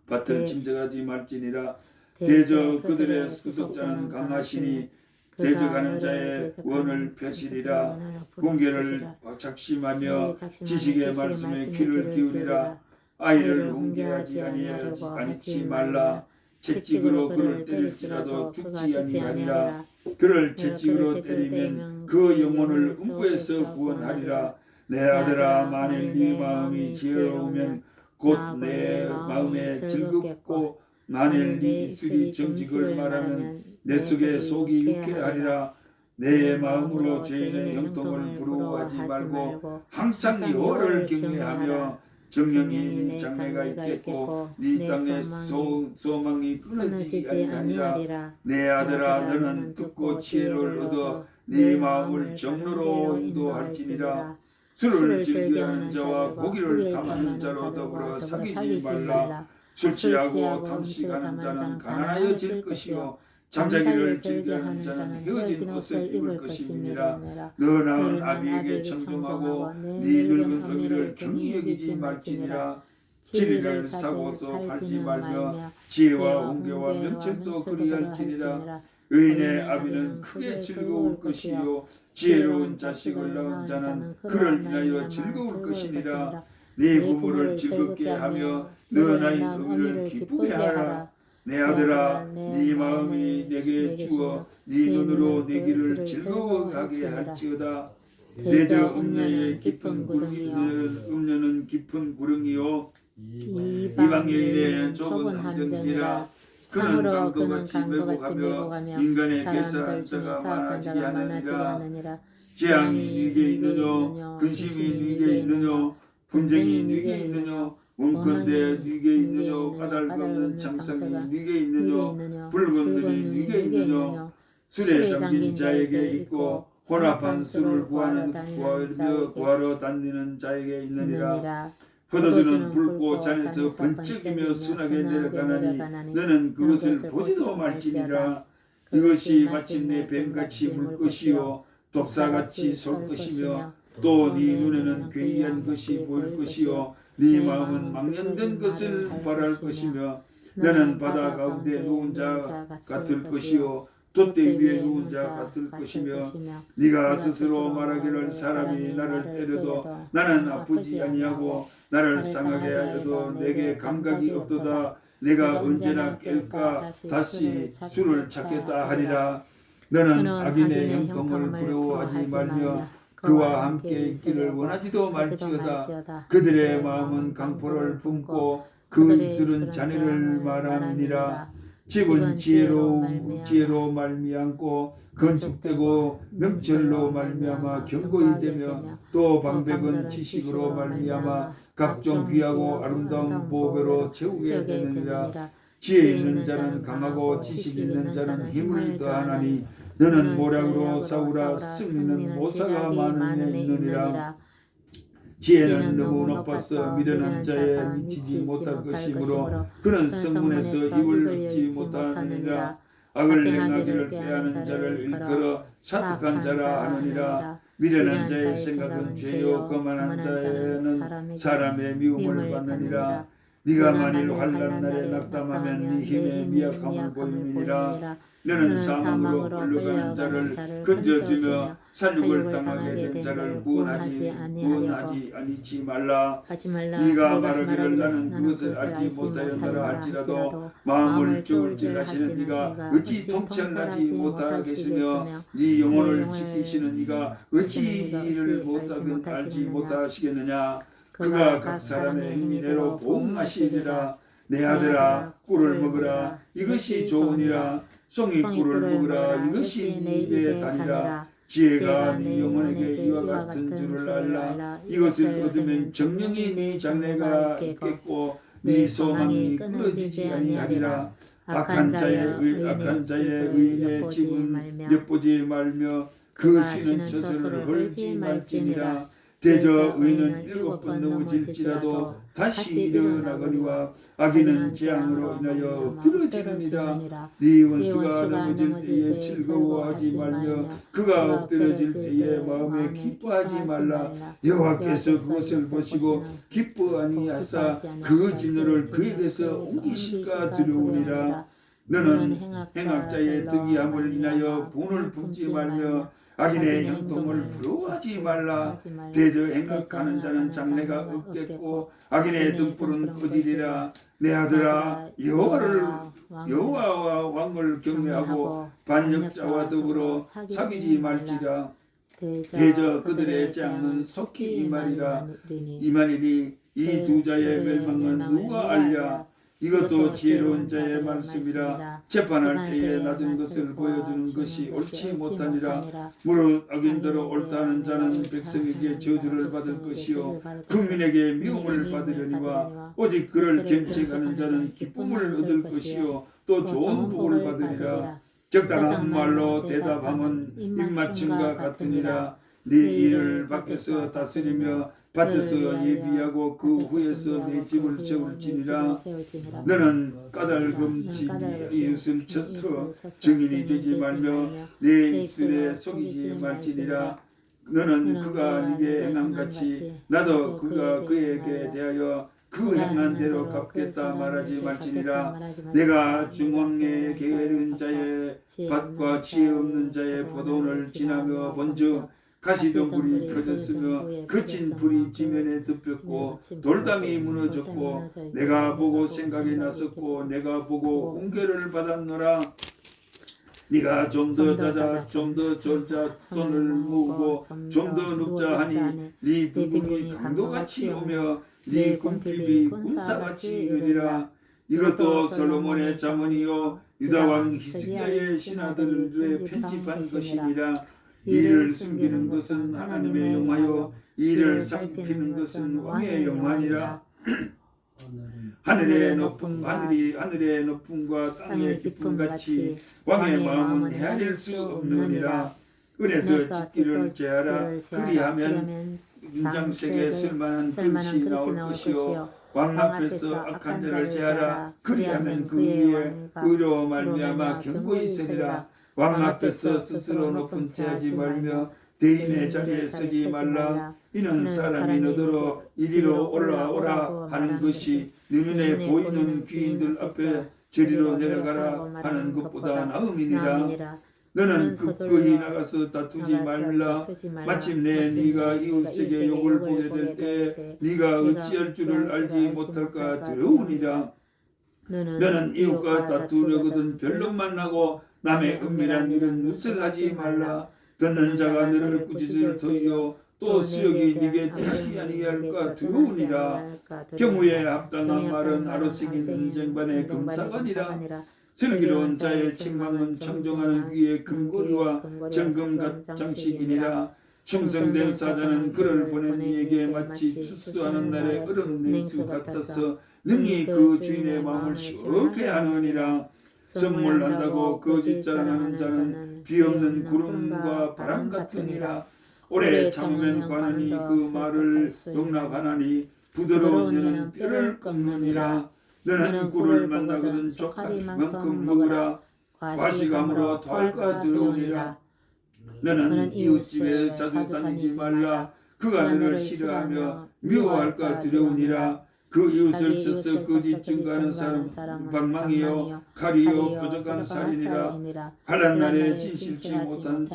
밭을 침적하지 말지니라. 대저 그들의 구속자는 강하시니 대적하는 자의 원을 펴시리라. 훈계를 작심하며 지식의 말씀에 귀를 기울이라. 아이를 훈계하지 아니치 말라. 채찍으로 그를 때릴지라도 죽지 아니하리라. 그를 채찍으로 때리면 그 영혼을 음부에서 구원하리라. 내 아들아, 만일 네 마음이 지혜로우면 곧 내 마음에 즐겁고 만일 네 입술이 정직을 말하면 내 속에 속이 유쾌하리라. 내 마음으로 죄인의 형통을 부러워하지 말고 항상 여호와를 경외하며 정령이 네 장래가 있겠고 네 땅의 소망이 끊어지지 아니하리라. 내 아들아, 너는 듣고 지혜를 얻어 네 마음을 정로로 인도할지니라. 술을 즐겨하는 자와 고기를 탐하는 자로 더불어 사귀지 말라. 술 취하고 탐식하는 자는 가난하여질 것이요 잠자기를 즐겨하는 자는 헤어진 옷을 입을 것임이니라. 너 낳은 아비에게 청종하고 네 늙은 어미를 경히 여기지 말지니라. 진리를 사고서 팔지 말며 지혜와 훈계와 명철도 그리할지니라. 의인의 아비는 크게 즐거울 것이요 지혜로운 자식을 낳은 자는 그를 인하여 즐거울 것이니라. 네 부모를 즐겁게 하며 너 낳은 어미를 기쁘게 하라. 내 아들아, 네 마음이 내게 주어 네 눈으로 내 길을 즐거워하게 할지어다. 대저 음녀의 깊은 구렁이요 음녀는 깊은 구렁이요 이방 여인의 좁은 함정이라. 그는 강도같이 매복하며 인간의 계산한 자가 많아지게 하느니라. 재앙이 네게 있느냐, 근심이 네게 있느냐, 분쟁이 네게 있느냐, 원컨대 네게 있느냐, 까닭없는 창상이 네게 있느냐, 붉은 눈이 네게 있느냐. 술에 잠긴 자에게 있고 혼합한 술을 구하러 다니는 자에게 있느니라. 포도주는 붉고 잔에서 번쩍이며 순하게 내려가나니 너는 그것을 보지도 말지니라. 이것이 마침내 뱀같이 물 것이요 독사같이 쏠 것이며 또 네 눈에는 괴이한 것이 보일 것이요 네 마음은 망령된 것을 바랄 것이며 너는 바다 가운데 누운 자 같을 것이요 돛대 위에 누운 자 같을 것이며 네가 스스로 말하기를 사람이 나를 때려도 나는 아프지 아니하고 나를 상하게 하여도 내게 감각이 없도다. 내가 언제나 깰까 다시 주를 찾겠다 하리라. 너는 악인의 형통을 부러워하지 말며 그와 함께 있기를 원하지도 말지어다. 그들의 마음은 강포를 품고 그 입술은 잔해를 말함이니라. 집은 지혜로 말미암고 건축되고 명철로 말미암아 견고히 되며 또 방백은 지식으로 말미암아 각종 귀하고 아름다운 보배로 채우게 되느니라. 지혜 있는 자는 강하고 지식 있는 자는 힘을 더하나니 너는 모략으로 싸우라. 승리는 모사가 많은 데 있느니라. 지혜는 너무 높아서 미련한 자에 미치지 못할 것이므로 그는 성문에서 입을 얻지 못하느니라. 악을 행하기를 빼하는 자를 일컬어 사특한 자라 하느니라. 미련한 자의 생각은 죄요 거만한 자에는 사람의 미움을 받느니라. 네가 만일 환난 날에 낙담하면 네 힘의 미약함을 보임이니라. 너는 사망으로 끌려가는 자를 건져주며 살육을 당하게 된 자를 구원하지 아니지 말라. 네가 말하기를 나는 그것을 알지 못하였나라 할지라도 마음을 저울질하시는 네가 어찌 통찰하지 못하겠으며 네 영혼을 지키시는 네가 어찌 이를 알지 못하시겠느냐. 그가 각 사람의 행위대로 보응하시리라. 내 아들아 꿀을 먹으라. 이것이 좋으니라. 송이 꿀을 먹으라. 이것이 네 입에 다니라. 지혜가 네 영혼에게 이와 같은 줄을 알라. 이것을 얻으면 정령이 네 장래가 있겠고 네 소망이 끊어지지 아니하리라. 악한 자의 의인의 집은 엿보지 말며 그 쉬는 처소를 헐지 말지니라. 대저 의인은 7번 넘어질지라도 다시 일어나거니와 악인은 재앙으로 인하여 엎드러지느니라. 네 원수가 넘어질 때에 즐거워하지 말며 그가 엎드러질 때에 마음에 기뻐하지 말라. 여호와께서 그것을 보시고 기뻐 아니하사 그 진노를 그에게서 옮기실까 두려우니라. 너는 행악자의 득이함을 인하여 분을 품지 말며 악인의 형통을 부러워하지 말라. 대저 행악하는 자는 장래가 없겠고 악인의 등불은 꺼지리라. 내 아들아 여호와와 왕을 경외하고 반역자와 더불어 사귀지 말지라. 대저 그들의 재앙은 속히 이만이니 이 두 자의 멸망은 누가 알랴. 이것도 지혜로운 자의 말씀이라. 재판할 때에 낮은 것을 보여주는 것이 옳지 못하니라. 무릇 악인대로 옳다는 자는 백성에게 저주를 받을 것이요 국민에게 미움을 받으려니와 오직 그를 견책하는 자는 기쁨을 얻을 것이요 또 좋은 복을 받으리라. 적당한 말로 대답함은 입맞춤과 같으니라. 네 일을 밖에서 다스리며 밭에서 예비하고 그 후에서 내 집을 세울지니라. 너는 까닭없이 네 이웃을 쳐서 증인이 되지 말며 내 입술에 속이지 말지니라. 너는 그가 네게 행함같이 나도 그가 그에게 대하여 그 행한 대로 갚겠다 말하지 말지니라. 내가 중앙에 게으른 자의 밭과 지혜 없는 자의 포도원을 지나며 본즉 가시덤불이 펴졌으며 거친 불이 지면에 덮였고 돌담이 무너졌고 내가 보고 생각이 났었고 내가 보고 웅계를 받았노라. 네가 좀 더 자자 좀 더 졸자 손을 모으고 좀 더 눕자 하니 네 부분이 강도같이 오며 네 꿈핍이 군사같이 이르리라. 이것도 솔로몬의 잠언이요 유다왕 히스기야의 신하들에 편집한 것이니라. 이를 숨기는 것은 하나님의 영화요 이를 살피는 것은 왕의 영화니라. 하늘의 높음과 땅의 깊음같이 왕의 마음은 헤아릴 수 없느니라. 은에서 짓기를 제하라. 그리하면 인장색에 쓸만한 그릇이 나올 것이요 왕 앞에서 악한 자를 제하라. 그리하면 그 위에 의로 말미암아 견고히 서리라. 왕 앞에서 스스로 높은 채 하지 말며 대인의 자리에 서지 말라. 이는 사람이 너더러 이리로 올라오라 하는 것이 네 눈에 보이는 귀인들 앞에 저리로 내려가라 하는 것보다 나음이니라. 너는 급거히 나가서 다투지 말라. 마침내 네가 이웃에게 욕을 보게 될 때 네가 어찌할 줄을 알지 못할까 두려우니라. 너는 이웃과 다투려거든 변론 만나고 남의 은밀한 일은 누설하지 말라. 듣는 자가 너를 꾸짖을 터이요 또 수욕이 네게 떼지 아니할까 두려우니라. 경우에 합당한 말은 아로새긴 은쟁반의 금사관이라. 슬기로운 자의 책망은 청정하는 귀의 금고리와 정금 장식이니라. 충성된 사자는 그를 보낸 이에게 마치 추수하는 날의 얼음 냉수 같아서 능히 그 주인의 마음을 시원케 하느니라. 선물한다고 거짓 자랑하는 자는 비없는 구름과 바람 같으니라. 오래 참으면 관원이 그 말을 용납하나니 부드러운 여는 뼈를 꺾느니라. 너는 꿀을 만나거든 족하기만큼 먹으라. 과식함으로 토할까 두려우니라. 너는 이웃집에 자주 다니지 말라. 그가 너를 싫어하며 미워할까 두려우니라. 그 이웃을 쳐서 거짓 증거하는 사람 방망이요 칼이요 뾰족한 살이니라. 환난 날에 진실치 못한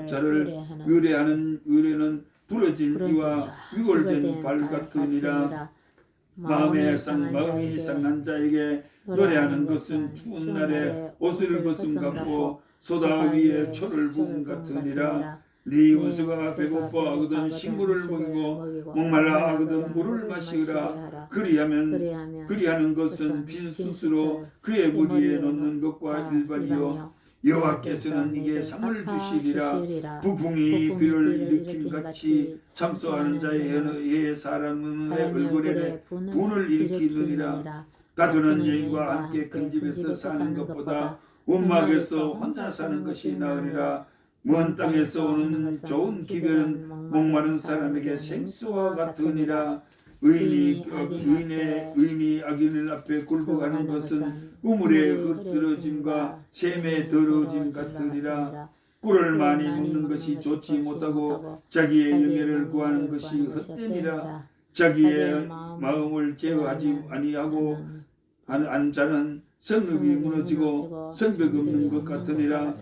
자를 의뢰하는 의뢰는 부러진 이와 위골된 발 같으니라. 마음이 상한 자에게 노래하는 것은 추운 날에 옷을 벗음 같고 소다 위에 초를 부은 같으니라. 네 원수가 배고파 하거든 식물을 먹이고 목말라 하거든 물을 마시으라. 그리하는 것은 빈 숯으로 그의 머리에 놓는 것과 일반이요 여호와께서는 네게 상을 주시리라. 부풍이 비를 일으킴같이 참소하는 자의 사람의 얼굴에 분을 일으키느니라. 다투는 여인과 함께 큰 집에서 사는 것보다 원막에서 혼자 사는 것이 나으리라. 먼 땅에서 오는 좋은 기별은 목마른 사람에게 생수와 같으니라. 의인이 악인을 앞에 굴복하는 것은 우물의 흩어짐과 샘의 더러워짐 같으리라. 꿀을 많이 먹는 것이 좋지 못하고 자기의 영예를 구하는 것이 헛되니라. 자기의 마음을 제어하지 아니하고 한 자는 성읍이 무너지고 성벽 없는 것 같으니라.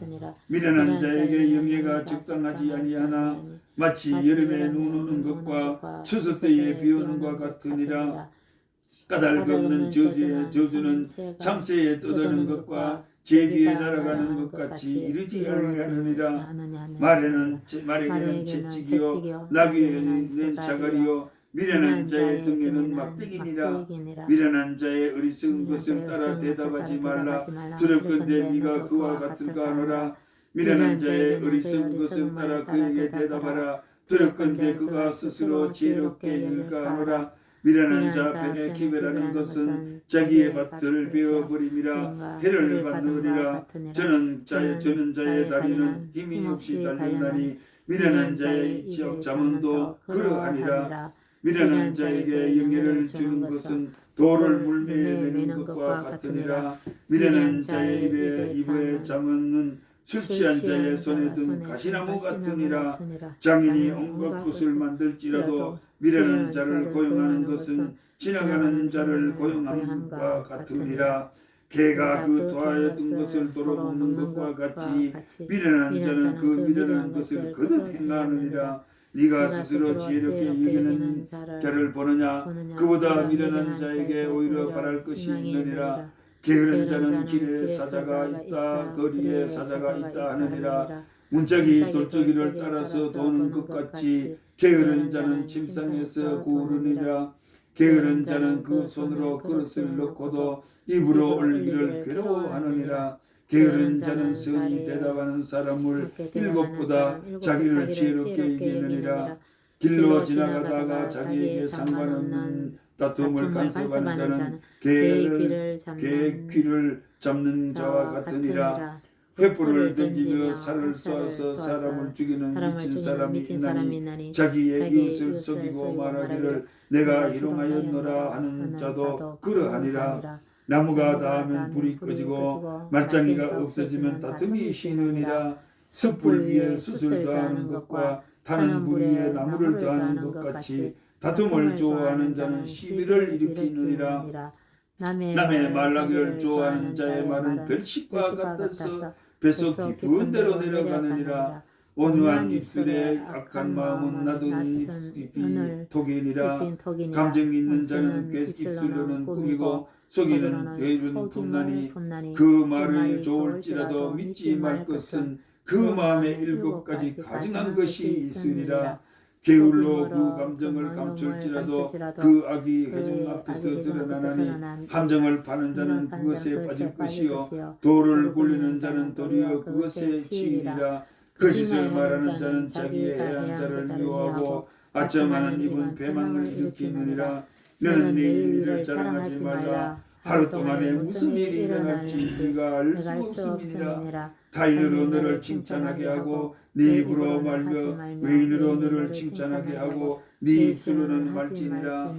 미련한 자에게 영예가 적당하지 아니하나 마치 여름에 눈 오는 것과 추수 때에 비 오는 것 같으니라. 까닭 없는 저주는 참새에 떠드는 것과 제비에 날아가는 것 같이 이르지 아니하느니라. 말에게는 채찍이요 나귀에는 자갈이요 미련한 자의 등에는 막대기니라. 미련한 자의 어리석은 것을 따라 대답하지 말라. 두렵건대 네가 그와 같을까 하노라. 미련한 자의 어리석은 것을 따라 그에게 대답하라. 두렵건대 그가 스스로 지혜롭게 일까 하노라. 미련한 자 편에 기별하는 것은 자기의 밭을 베어버림이라. 해를 받느니라. 저는 자의 다리는 힘이 없이 달렸나니 미련한 자의 지역 자문도 그러하니라. 미련한 자에게 영예를 주는 것은 돌을 물매내는 것과 같으니라. 미련한 자의 입에 잠은 술 취한 자의 손에 든 가시나무 같으니라. 장인이 온갖 것을 만들지라도 미련한 자를 고용하는 것은 지나가는 자를 고용함과 같으니라. 개가 그 터에 든 것을 도로 먹는 것과 같이 미련한 자는 그 미련한 것을 거듭 행하느니라. 네가 스스로 지혜롭게 여기는 자를 보느냐. 그보다 미련한 자에게 오히려 바랄 것이 있느니라. 게으른 자는 길에 사자가 있다 거리에 사자가 있다 하느니라. 문짝이 돌적이를 따라서 도는 것 같이 게으른 자는 침상에서 구르니라. 게으른 자는 그 손으로 그릇을 넣고도 입으로 올리기를 괴로워하느니라. 게으른 자는 선히 대답하는 사람을 일곱보다 자기를 지혜롭게 이기느니라. 길로 지나가다가 자기에게 상관없는 다툼을 간섭하는 자는 개의 귀를 잡는 자와 같으니라. 횃불을 던지며 살을 쏘아서 사람을 죽이는 미친 사람이 있나니 자기의 이웃을 속이고 말하기를 내가 희롱하였노라 하는 자도 그러하니라. 나무가 닿으면 불이 꺼지고 말짱이가 없어지면 다툼이 쉬느니라. 숯불 위에 숯을 더하는 것과 타는 불 위에 나무를 더하는 것 같이 다툼을 좋아하는 자는 시비를 일으키느니라. 남의 말하기를 좋아하는 자의 말은 별식과 같아서 뱃속 깊은 데로 내려가느니라. 온유한 입술에 악한 마음은 놔둔 입이 독이니라. 감정 있는 자는 입술로는 꾸미고 속이는 괴율은 분나니 그 말을 좋을지라도 믿지 말 것은 그 마음에 7가지 가증한 것이 있으니라. 게을로 그 감정을 감출지라도 그 악이 회중 앞에서 드러나나니 함정을 파는 자는 그것에 빠질 것이요 돌을 굴리는 자는 도리어 그것에 치이리라. 거짓을 말하는 자는 자기의 해한 자를 미워하고 아첨하는 입은 배망을 일으키느니라. 너는 내일 일을 자랑하지 말라. 하루 동안에 무슨 일이 일어날지 네가 알 수 없음이니라. 타인으로 너를 칭찬하게 하고 네 입으로 말며 외인으로 너를 칭찬하게 하고 네 입술로는 말지니라.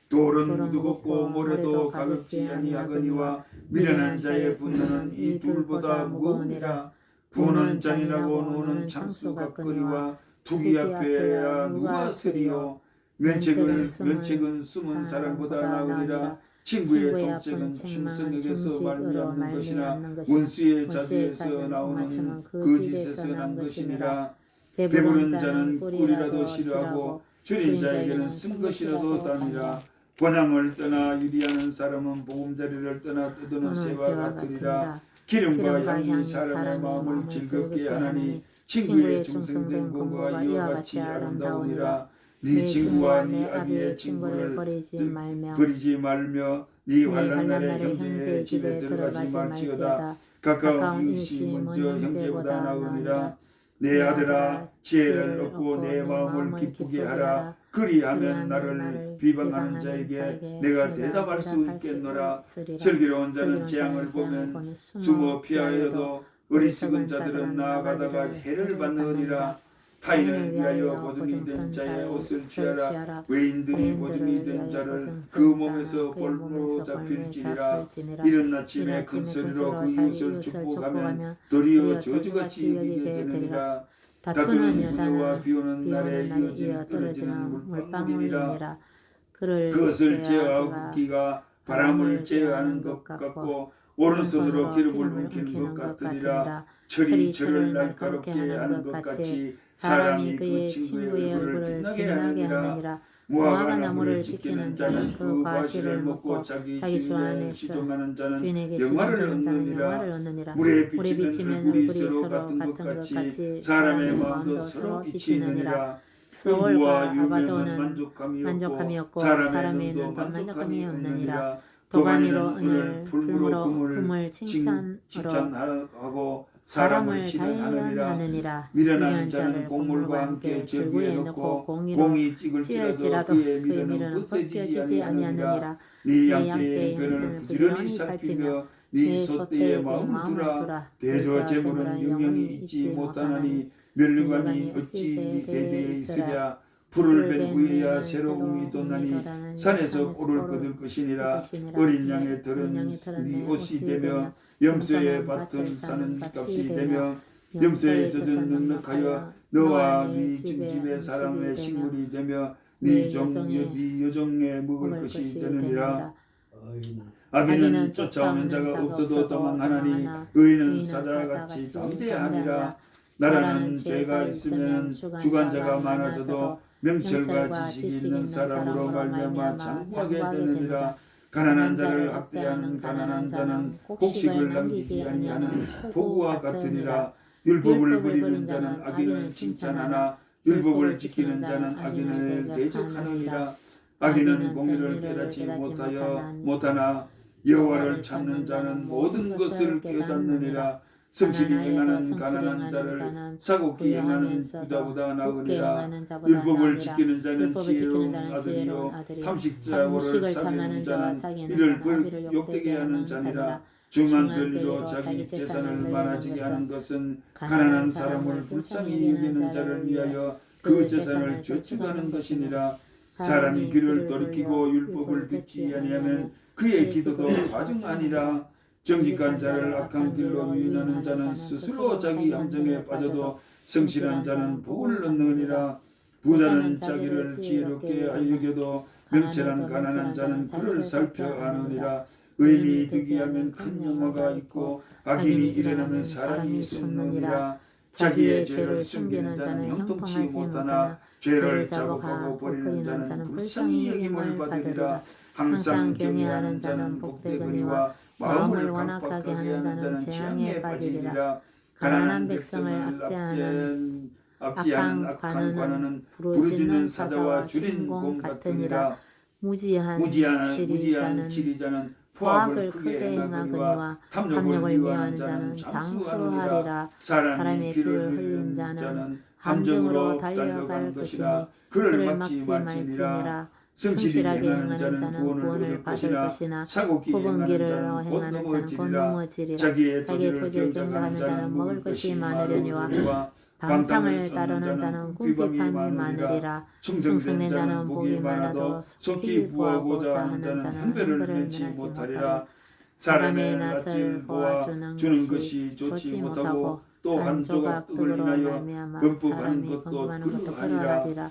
돌은 무겁고 모래도 가볍지 아니하거니와 미련한 자의 분노는 이 돌보다 무거우니라. 부는 잔인하고 노는 창수 같거니와 투기 앞에야 누가 서리요. 면책은 숨은 사람보다 나으리라. 친구의 독책은 충성에게서 말미암는 것이나 원수의 자비에서 나오는 거짓에서 난 것이니라. 배부른 자는 꿀이라도 싫어하고 줄인 자에게는 쓴 것이라도 따니라. 권향을 떠나 유리하는 사람은 보금자리를 떠나 뜯어놓은 새와 같으리라. 기름과 향이 사람의 마음을 즐겁게 하나니 친구의 중성된 공과 이와 같이 아름다우니라. 네 친구와 네 아비의 친구를 버리지 말며 네 환난 날에 형제의 집에 들어가지 말지어다. 가까운 이웃이 먼저 형제보다 나으니라. 내 아들아 지혜를 얻고 내 마음을 기쁘게 하라. 그리하면 나를 비방하는 자에게 내가 대답할 수 있겠노라. 슬기로운 자는 재앙을 보면 숨어 피하여도 어리석은 자들은 나아가다가 해를 받느니라. 타인을 위하여 보증이 된 자의 옷을 취하라. 외인들이 보증이 된 자를 그 몸에서 볼모로 잡힐지니라. 이른 아침에 큰 소리로 그 이웃을 축복하면 도리어 저주같이 여기게 되느니라. 다투는 부녀와 비오는 날에 이어진 떨어지는 물방울이니라. 그것을 제어하기가 바람을 제어하는 것 같고 오른손으로 기름을 옮기는 것 같으니라. 철이 철을 날카롭게 하는 것 같이 사람이 그 친구의 얼굴을 빛나게 하느니라. 무화과 나무를 지키는 자는 그 과실을 먹고 자기 주인에 시종하는 자는 영화를 얻느니라. 물에 비치면 얼굴이 서로 같은 것 같이 사람의 마음도 서로 비치느니라. 승부와 유명은 만족함이 없고 사람의 눈도 만족함이 없느니라. 도가니로 은을 풀무로 금을 칭찬하고 사람을 실현하느니라. 미련한 자는 곡물과 함께 절구에 넣고 공이 찍을지라도 그의 미련은 벗어지지 아니하느니라. 네 양떼의 변을 부지런히 살피며 네 소떼의 마음을 두라. 대저 재물은 영영이 있지 못하나니 면류관이 어찌 네 대대에 있으랴. 풀을 벤 후에야 새로움이 돋나니 산에서 꿀을 거둘 것이니라. 어린 양의 털은 네 옷이 되며 염소의 밭은 사는 값이 되며 염소의 젖은 넉넉하여 너와 네 집의 사람의 식물이 되며 네 여종의 먹을 것이 되느니라. 악인은 쫓아오는 자가 없어도 도망하나니 의인은 사자같이 담대하니라. 나라는 죄가 있으면 주관자가 많아져도 명철과 지식이 있는 사람으로 말미암아 장구하게 되느니라. 가난한 자를 학대하는 가난한 자는 곡식을 남기지 아니하는 포구와 같으니라. 율법을 버리는 자는 악인을 칭찬하나 율법을 지키는 자는 악인을 대적하느니라. 악인은 공의를 깨닫지 못하나 여호와를 찾는 자는 모든 것을 깨닫느니라. 성실히 행하는 가난한 자를 사곡히 행하는 부자보다 나으니라. 율법을 지키는 자는 지혜로운 아들이요 탐식자고를 사귀는 자는 이를 욕되게 하는 자니라. 중한 별리로 자기 재산을 많아지게 하는 것은 가난한 사람을 불쌍히 여기는 자를 위하여 그 재산을 저축하는 것이니라. 사람이 귀를 돌이키고 율법을 듣지 아니하면 그의 기도도 과중 아니라. 정직한 자를 악한 길로 유인하는 자는 스스로 자기 함정에 빠져도 성실한 자는 복을 얻느니라. 부자는 자기를 지혜롭게 여겨도 명철한 가난한 자는 그를 살펴 아느니라. 의인이 득이하면 큰 영화가 있고 악인이 일어나면 사람이 숨느니라. 자기의 죄를 숨기는 자는 형통치 못하나 죄를 자복하고 버리는 자는 불쌍히 여김을 받으리라. 항상 경외하는 자는 복되거니와 마음을 강팍하게 하는 자는 재앙에 빠지리라. 가난한 백성을 압제하는 악한 관원은 부르짖는 사자와 줄인 곰 같으니라. 무지한 지리자는 포악을 크게 행하거니와 탐욕을 미워하는 자는 장수하리라. 사람의 피를 흘린 자는 함정으로 달려갈 것이니 그를 막지 말지니라. 성실하게 행하는 자는 구원을 받을 것이나 굽은 길을 행하는 자는 곧 넘어지리라. 자기의 토지를 경작하는 자는 먹을 것이 많으려니와 방탕을 따르는 자는 궁핍함이 많으리라. 충성된 자는 복이 많아도 속히 구하고자 하는 자는 형배를 면치 못하리라. 사람의 낯을 보아 주는 것이 좋지 못하고 또 한 조각 떡을 인하여 범법하는 것도 그러하니라.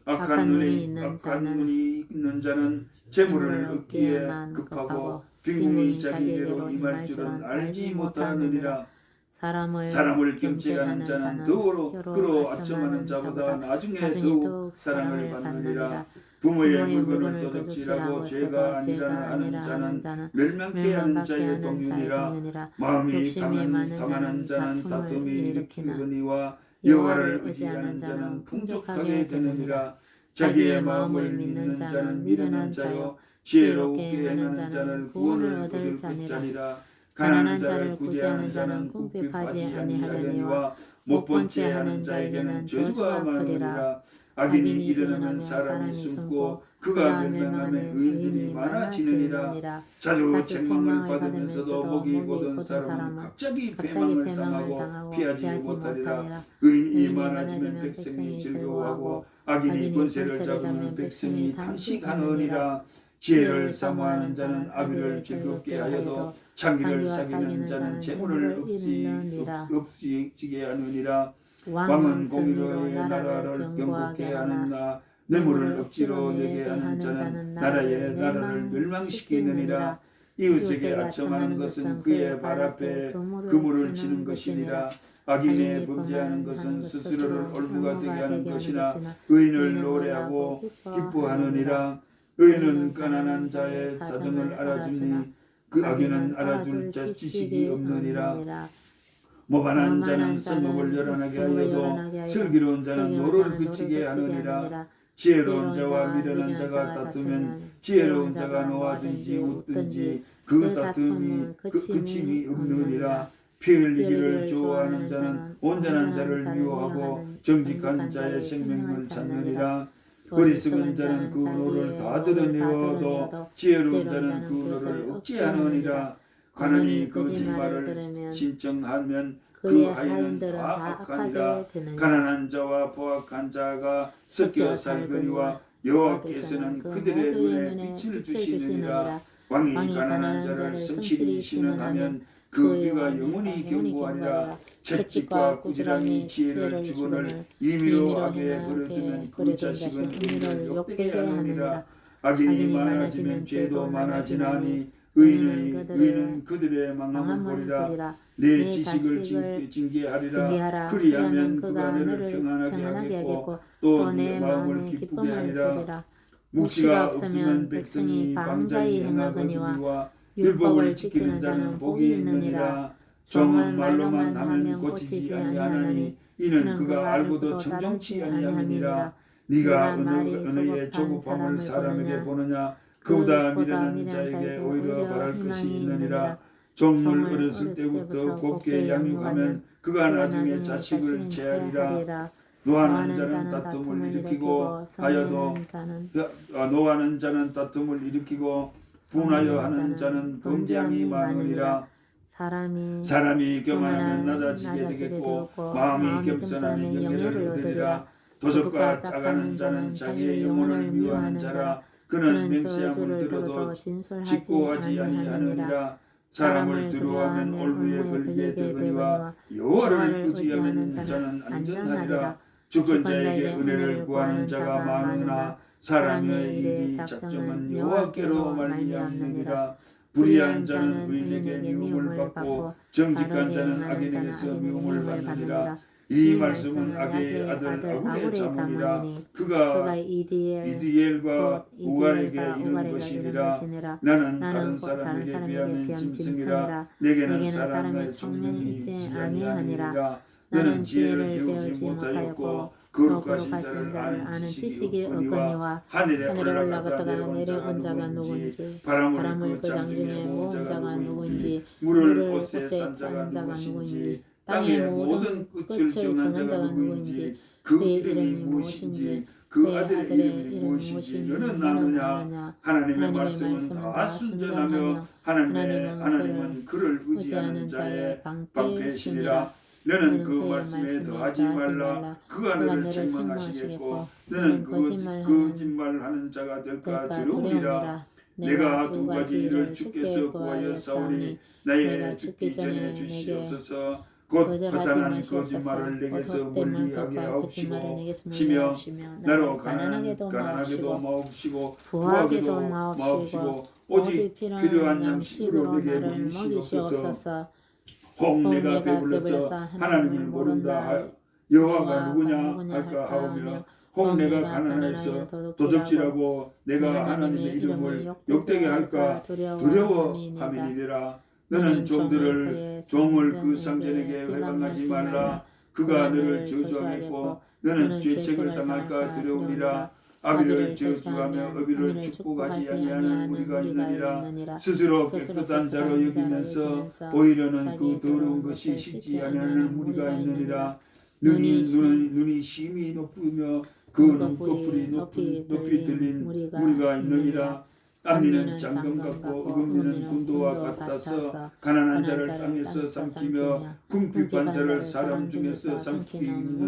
악한 눈이 있는 자는 재물을 얻기에 급하고 빈궁이 자기에게로 임할 줄은 알지 못하느니라. 사람을 경책하는 자는 더욱 그로 아첨하는 자보다 나중에 더욱 사랑을 받느니라. 부모의 물건을 도적질하고 죄가 아니라는 하는 자는 멸망케 하는 자의 동료니라. 마음이 탐하는 자는 다툼이 일으키거니와 여호와를 의지하는 자는 풍족하게 되느니라. 자기의 마음을 믿는 자는 미련한 자요 지혜롭게 행하는 자는 구원을 얻을 자니라. 가난한 자를 구제하는 자는 궁핍하지 아니하려니와 못본 채 하는 자에게는 저주가 많으리라. 악인이 일어나면 사람이 숨고 그가 멸망하면 의인들이 많아지느니라. 자주 책망을 받으면서도 목이 곧은 사람은 갑자기 패망을 당하고 피하지 못하리라. 의인이 많아지면 백성이 즐거워하고 악인이 권세를 잡으면 백성이 탄식하느니라. 지혜를 사모하는 자는 아비를 즐겁게 하여도 창기를 사귀는 자는 재물을 없이지게 하느니라. 왕은 공의로의 나라를 경고케 하느나 뇌물을 억지로 내게 하는 자는 나라를 멸망시키느니라. 이웃에게 아첨하는 것은 그의 발 앞에 그물을 치는 것이니라. 악인의 범죄하는 것은 스스로를 올무가 되게 하는 것이나 의인을 노래하고 기뻐하느니라. 의인은 가난한 자의 사정을 알아주니 그 악인은 알아줄 자 지식이 없느니라. 모반한 자는 성읍을 요란하게 하여도 슬기로운 자는 노를 그치게 하느니라. 지혜로운 자와 미련한 자가 다투면 지혜로운 자가 노하든지 웃든지 그 다툼이 그침이 없느니라. 피 흘리기를 좋아하는 자는 온전한 자를 미워하고 정직한 자의 생명을 찾느니라. 어리석은 자는 그 노를 다 들으려도 지혜로운 자는 그 노를 억제하느니라. 가난이 거짓말을 신청하면 그 하인은 다 악하니라. 가난한 자와 포악한 자가 섞여 살거니와 여호와께서는 그들의 눈에 빛을 주시느니라. 왕이 가난한 자를 성실히 신원하면 그 귀가 영원히 견고하니라. 채찍과 꾸지람이 지혜를 주거늘 임의로 악에 버려두면 그 자식은 의인을 욕되게 하느니라. 악인이 많아지면 죄도 많아지나니 의인은 그들의 망함을 보리라. 내 지식을 징계하리라. 그리하면 그가 너를 평안하게 하겠고 또 내 마음을 기쁘게 하리라. 묵시가 없으면 백성이 방자히 행하거니와 율법을 지키는 자는 복이 있느니라. 종은 말로만 하면 고치지 아니하나니 이는 그가 알고도 청정치 아니함이니라. 네가 어느의 조급함을 사람에게 보느냐. 그보다 미련한 자에게 오히려 바랄 것이 있느니라. 종을 어렸을 때부터 곱게 양육하면 그가 나중에 자식을 체하리라. 노하는 자는 다툼을 일으키고 노하는 자는 다툼을 일으키고 분하여 하는 자는 범죄함이 많으리라. 사람이 교만하면 낮아지게 되겠고 마음이 겸손하면 영예를 얻으리라. 도적과 짜가는 자는 자기의 영혼을 미워하는 자라. 그는 그는 맹세함을 저주를 들어도 들어도 진술하지 직고하지 아니하느니라. 아니하느니라. 사람을 두려워하면 올무에 걸리게 되거니와 여호와를 의지하는 자는 안전하리라. 죽은 자에게 은혜를 구하는 자가 많으나 사람의 일이 작정은 여호와께로 말미암느니라. 불의한 자는 의인에게 미움을 받고 정직한 자는 악인에게서 미움을 받느니라. 이 말씀은 악의 아들 아굴의 자문이라. 그가 이디엘과 우갈에게 이른 것이니라. 나는 다른 사람에게 비하면 짐승이라. 내게는 사람의 총명이 있지 아니하니라. 너는 지혜를 배우지 못하였고 거룩하신 자를 아는 지식이 없거니와 하늘에 올라갔다가 내려온 자가 누구인지 바람을 그 장중에 모은 자가 누구인지 물을 곳에 싼 자가 누구인지 땅의 모든 끝을 정한 자가 누구인지 그의 이름이 무엇인지 그 아들의 이름이 무엇인지 너는 아느냐. 하나님의 말씀은 다 순전하며 하나님은 그를 의지하는 자의 방패시니라. 너는 그 말씀에 더하지 말라. 그가 너를 책망하시겠고 너는 거짓말하는 자가 될까 두려우리라. 내가 두 가지 일을 주께서 구하여 싸우니 나의 죽기 전에 주시옵소서. 곧 허탄한 거짓말을 내게서 멀리하게 하옵시며 나로 가난하게도 마옵시고 부하게도 마옵시고 오직 필요한 양식으로 내게 먹이시옵소서. 혹 내가 배불러서 하나님을 모른다 여호와가 누구냐 할까 하오며 혹 내가 가난해서 도적질하고 내가 하나님의 이름을 욕되게 할까 두려워함이니라. 너는 종을 그 상전에게 회방하지 말라. 그가 너를 저주하겠고 너는 죄책을 당할까 두려우니라. 아비를 저주하며 어비를 축복하지 아니하는 무리가 있느니라. 스스로 깨끗한 자로 여기면서 오히려는 그 더러운 것이 식지 아니하는 무리가 있느니라. 눈이 심히 높으며 그 눈꺼풀이 높이 들린 무리가 있느니라. 앞니는 장검 같고 어금니는 군도와 같아서 가난한 자를 땅에서 삼키며 궁핍한 자를 사람 중에서 삼키는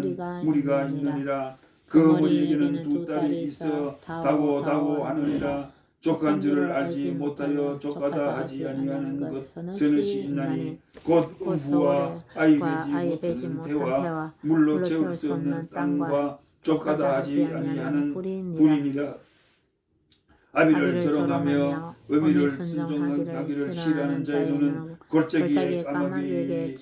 무리가 있느니라. 그 머리에게는 두 딸이 있어 다고 하느니라. 족한 줄을 알지 못하여 족하다 하지 아니하는 것 서너시 있나니 곧 음부와 아이 베지 못한 태와 물로 채울 수 없는 땅과 족하다 하지 아니하는 불인이라. 아비를 조롱하며 어미를 순종하기를 싫어하는 자의 눈은 골짜기의 까마귀에게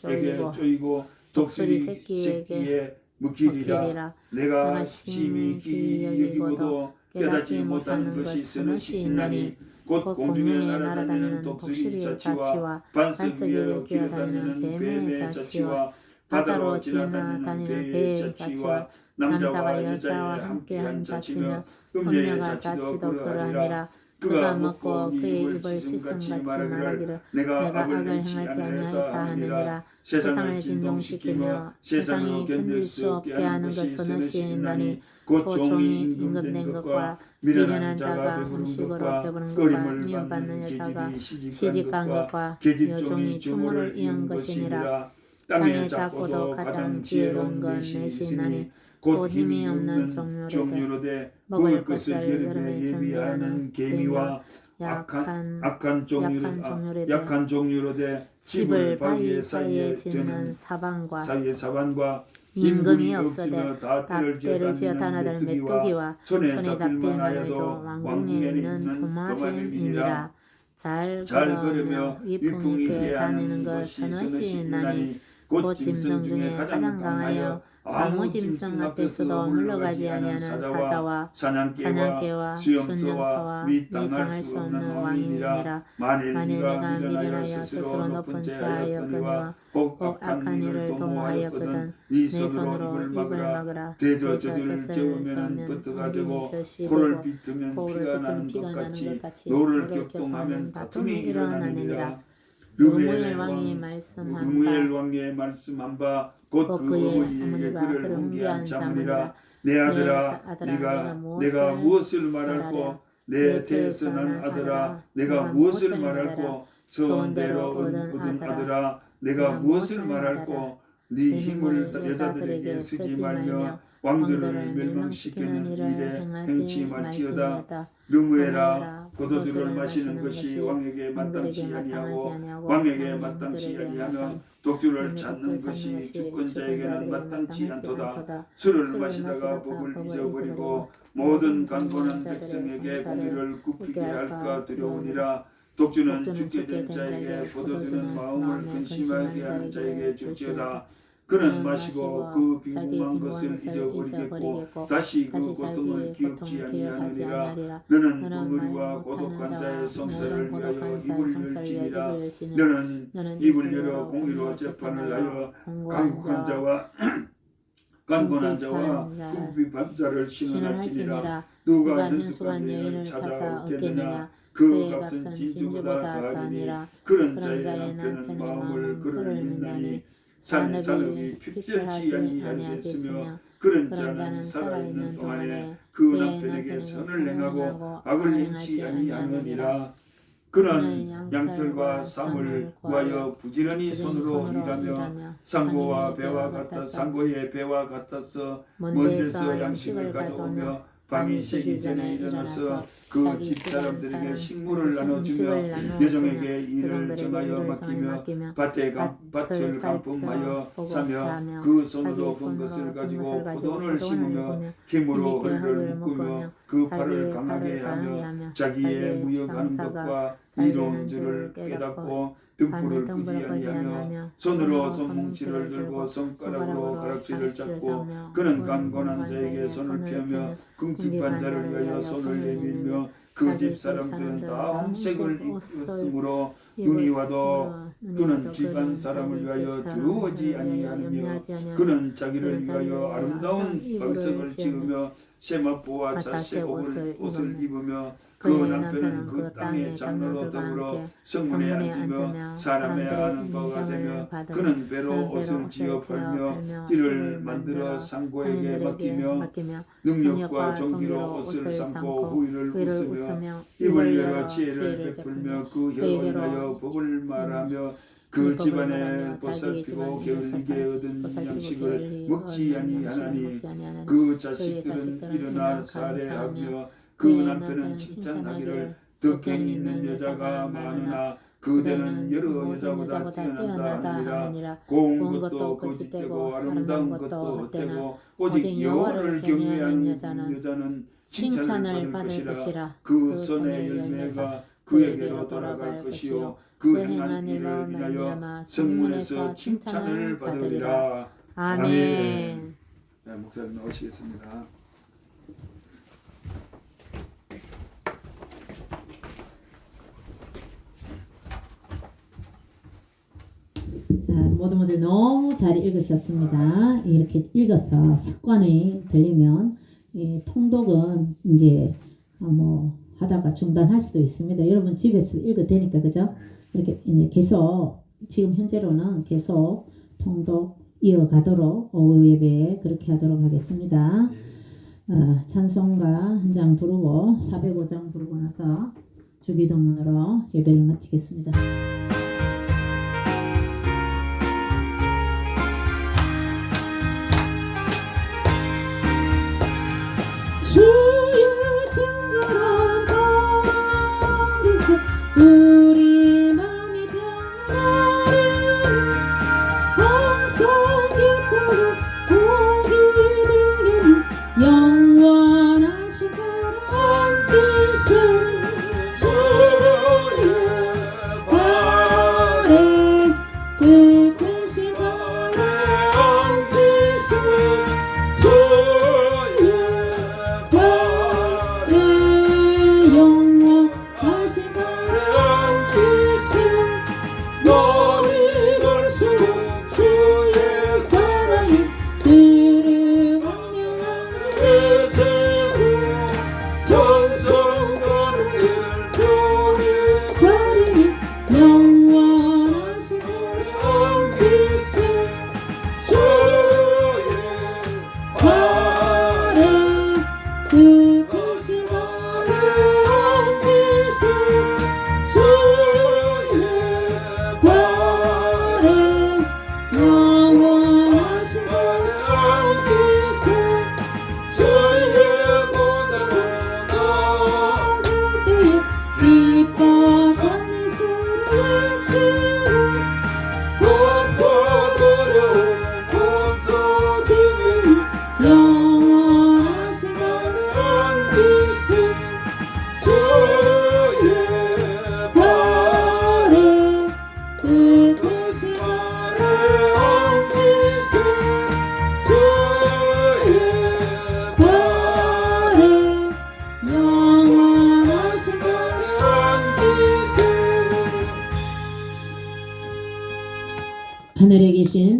쪼이고 독수리 새끼에 먹히리라. 내가 심히 기이 여기고도 깨닫지 못하는 것이 서너시 있나니 곧 공중에 날아다니는 독수리 자치와 반석 위에 기어다니는 뱀의 자치와 바다로 지나다니는 배의 자치와 남자와 여자와 함께한 자치며 음녀의 자치도 그러하니라. 그가 먹고 그의 입을 씻음같이 말하기를 내가 악을 행하지 아니하였다 하느니라. 세상을 진동시키며 세상이 견딜 수 없게 하는 것 서너시 있나니 곧 종이 임금된 것과 미련한 자가 음식으로 배부른 것과 미움받는 여자가 시집간 것과 여종이 주물을 이은 것이니라. 땅에 작고도 가장 지혜로운 건 넷이나니 곧 힘이 없는 종류로되 먹을 것을 여름에 예비하는 개미와 약한 종류로되 집을 바위 사이에 짓는 사방과 인근이 없어되 다 떼를 지어 다나들 메뚜기와 손에 잡힐 만하여도 왕궁에 있는 도마뱀이니라. 잘 걸으며 위풍이 피해 다니는 것 서너시 있나니 곧 짐승 중에 가장 강하여 아무 짐승 앞에서도 물러가지 아니하는 사자와 사냥개와 수염소와 및 당할 수 없는 왕이니라. 만일 네가 미련하여 스스로 높은 자하였거니와 혹 악한 일을 도모하였거든 네 손으로 입을 막으라. 대저 젖을 저으면 버터가 되고 코를 비트면 피가 나는 것 같이 노를 격동하면 다툼이 일어나느니라. 르무엘 왕의 말씀한 바 곧 그 어머니에게 그를 훈계한 자문이라. 내 아들아 내가 무엇을 말할꼬 내 태에서 난 아들아 내가 무엇을 말할꼬 소원대로 얻은 아들아 내가 무엇을 말할꼬 네 힘을 여자들에게 쓰지 말며 왕들을 멸망시키는 일에 행치 말지어다. 르무에라 포도주를 마시는 것이 왕에게 마땅치 아니하고 왕에게 마땅치 아니하며 독주를 찾는 것이 주권자에게는 마땅치 않도다. 술을 마시다가 복을 잊어버리고 모든 강건한 백성에게 공의를 굽히게 할까 두려우니라. 독주는 죽게 된 자에게 포도주는 마음을 근심하게 하는 자에게 줄지어다. 그는 마시고 그 빈궁한 것을 잊어버리겠고 다시 그 고통을 기억지 아니하느니라. 너는 궁궐이와 고독한 자의 성사를 위하여 입을 열지니라. 너는 입을 열어 공의로 재판을 하여 강국한 자와 강건한 자와 궁핍한 자를 신원할지니라. 누가 현숙한 여인을 찾아 얻겠느냐. 그 값은 진주보다 더하리니 그런 자의 남편은 마음을 그를 믿나니 산업이 핍절치 아니하였으며 그런 자는 살아있는 동안에 그 남편에게 선을 행하고 악을 행치 아니하느니라. 그는 양털과 쌈을 구하여 부지런히 손으로 일하며 상고와 배와 같아 상고의 배와 같아서 먼 데서 양식을 가져오며 밤이 새기 전에 일어나서 그 집사람들에게 식물을 나눠주며 여종에게 일을 정하여 맡기며 밭을 간품하여 사며 그 손으로 본 것을 가지고 포도원을 심으며 힘으로 허리를 묶으며 그 팔을 강하게 하며 자기의 무역하는 것과 이로운 줄을 깨닫고 등불을 끄지 아니하며 손으로 손뭉치를 들고 손가락으로 가락지를 잡고 그는 강건한 자에게 손을 펴며 궁핍한 자를 위하여 손을 내밀며 그 집 사람들은 다 홍색을 입었으므로 눈이 와도 그는 집안 사람을 위하여 두려워하지 아니하며 그는 자기를 위하여 아름다운 방석을 지으며 세마포와 자색 옷을 입으며 그 남편은 그 땅의 장로로 더불어 성문에 앉으며 사람의 아는 바가 되며 그는 배로 옷을 지어 팔며 띠를 만들어 상고에게 맡기며 능력과 정기로 옷을 삼고 후일을 웃으며 입을 열어 지혜를 베풀며 그 혀로 인하여 복을 말하며 그 집안에 보살피고 게을리게 얻은 양식을 먹지 아니하나니 그 자식들은 일어나 살해하며 그 남편은 칭찬하기를 덕행이 있는 여자가 많으나 그대는 여러 여자보다 뛰어난다 하느니라. 고운 것도 거짓되고 아름다운 것도 헛되고 오직 여호와를 경외하는 여자는 칭찬을 받을 것이라. 그 손의 열매가 그에게로 돌아갈 것이요 그 행한 일을 인하여 성문에서 칭찬을 받으리라. 아멘. 네, 목사님 나오시겠습니다. 자, 모두들 너무 잘 읽으셨습니다. 이렇게 읽어서 습관이 들리면 통독은 이제 뭐 하다가 중단할 수도 있습니다. 여러분 집에서 읽어도 되니까 그죠? 이렇게 계속 지금 현재로는 계속 통독 이어가도록 오후 예배에 그렇게 하도록 하겠습니다. 찬송가 한 장 부르고 405장 부르고 나서 주기도문으로 예배를 마치겠습니다. 우리 마음이 변하는 항상 기뻐도 복이 되는 영원하신 하나님 뜻을 주의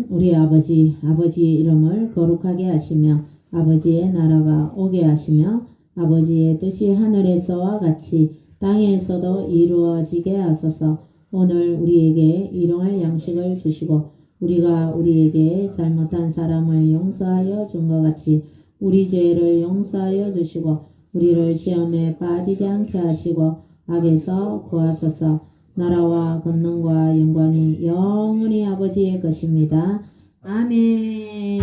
우리 아버지의 이름을 거룩하게 하시며 아버지의 나라가 오게 하시며 아버지의 뜻이 하늘에서와 같이 땅에서도 이루어지게 하소서. 오늘 우리에게 일용할 양식을 주시고 우리가 우리에게 잘못한 사람을 용서하여 준 것 같이 우리 죄를 용서하여 주시고 우리를 시험에 빠지지 않게 하시고 악에서 구하소서. 나라와 권능과 영광이 영원히 아버지의 것입니다. 아멘.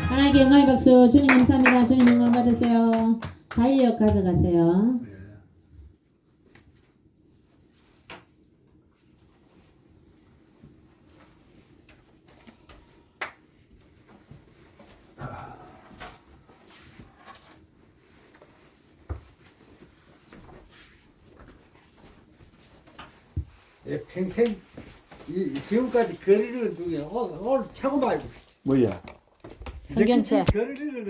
하나님께 영광의 박수. 주님 감사합니다. 주님 영광 받으세요. 달력 가져가세요. 내 평생 지금까지 거리를 두게 오늘 최고 말고 뭐야? 성경책. 거리를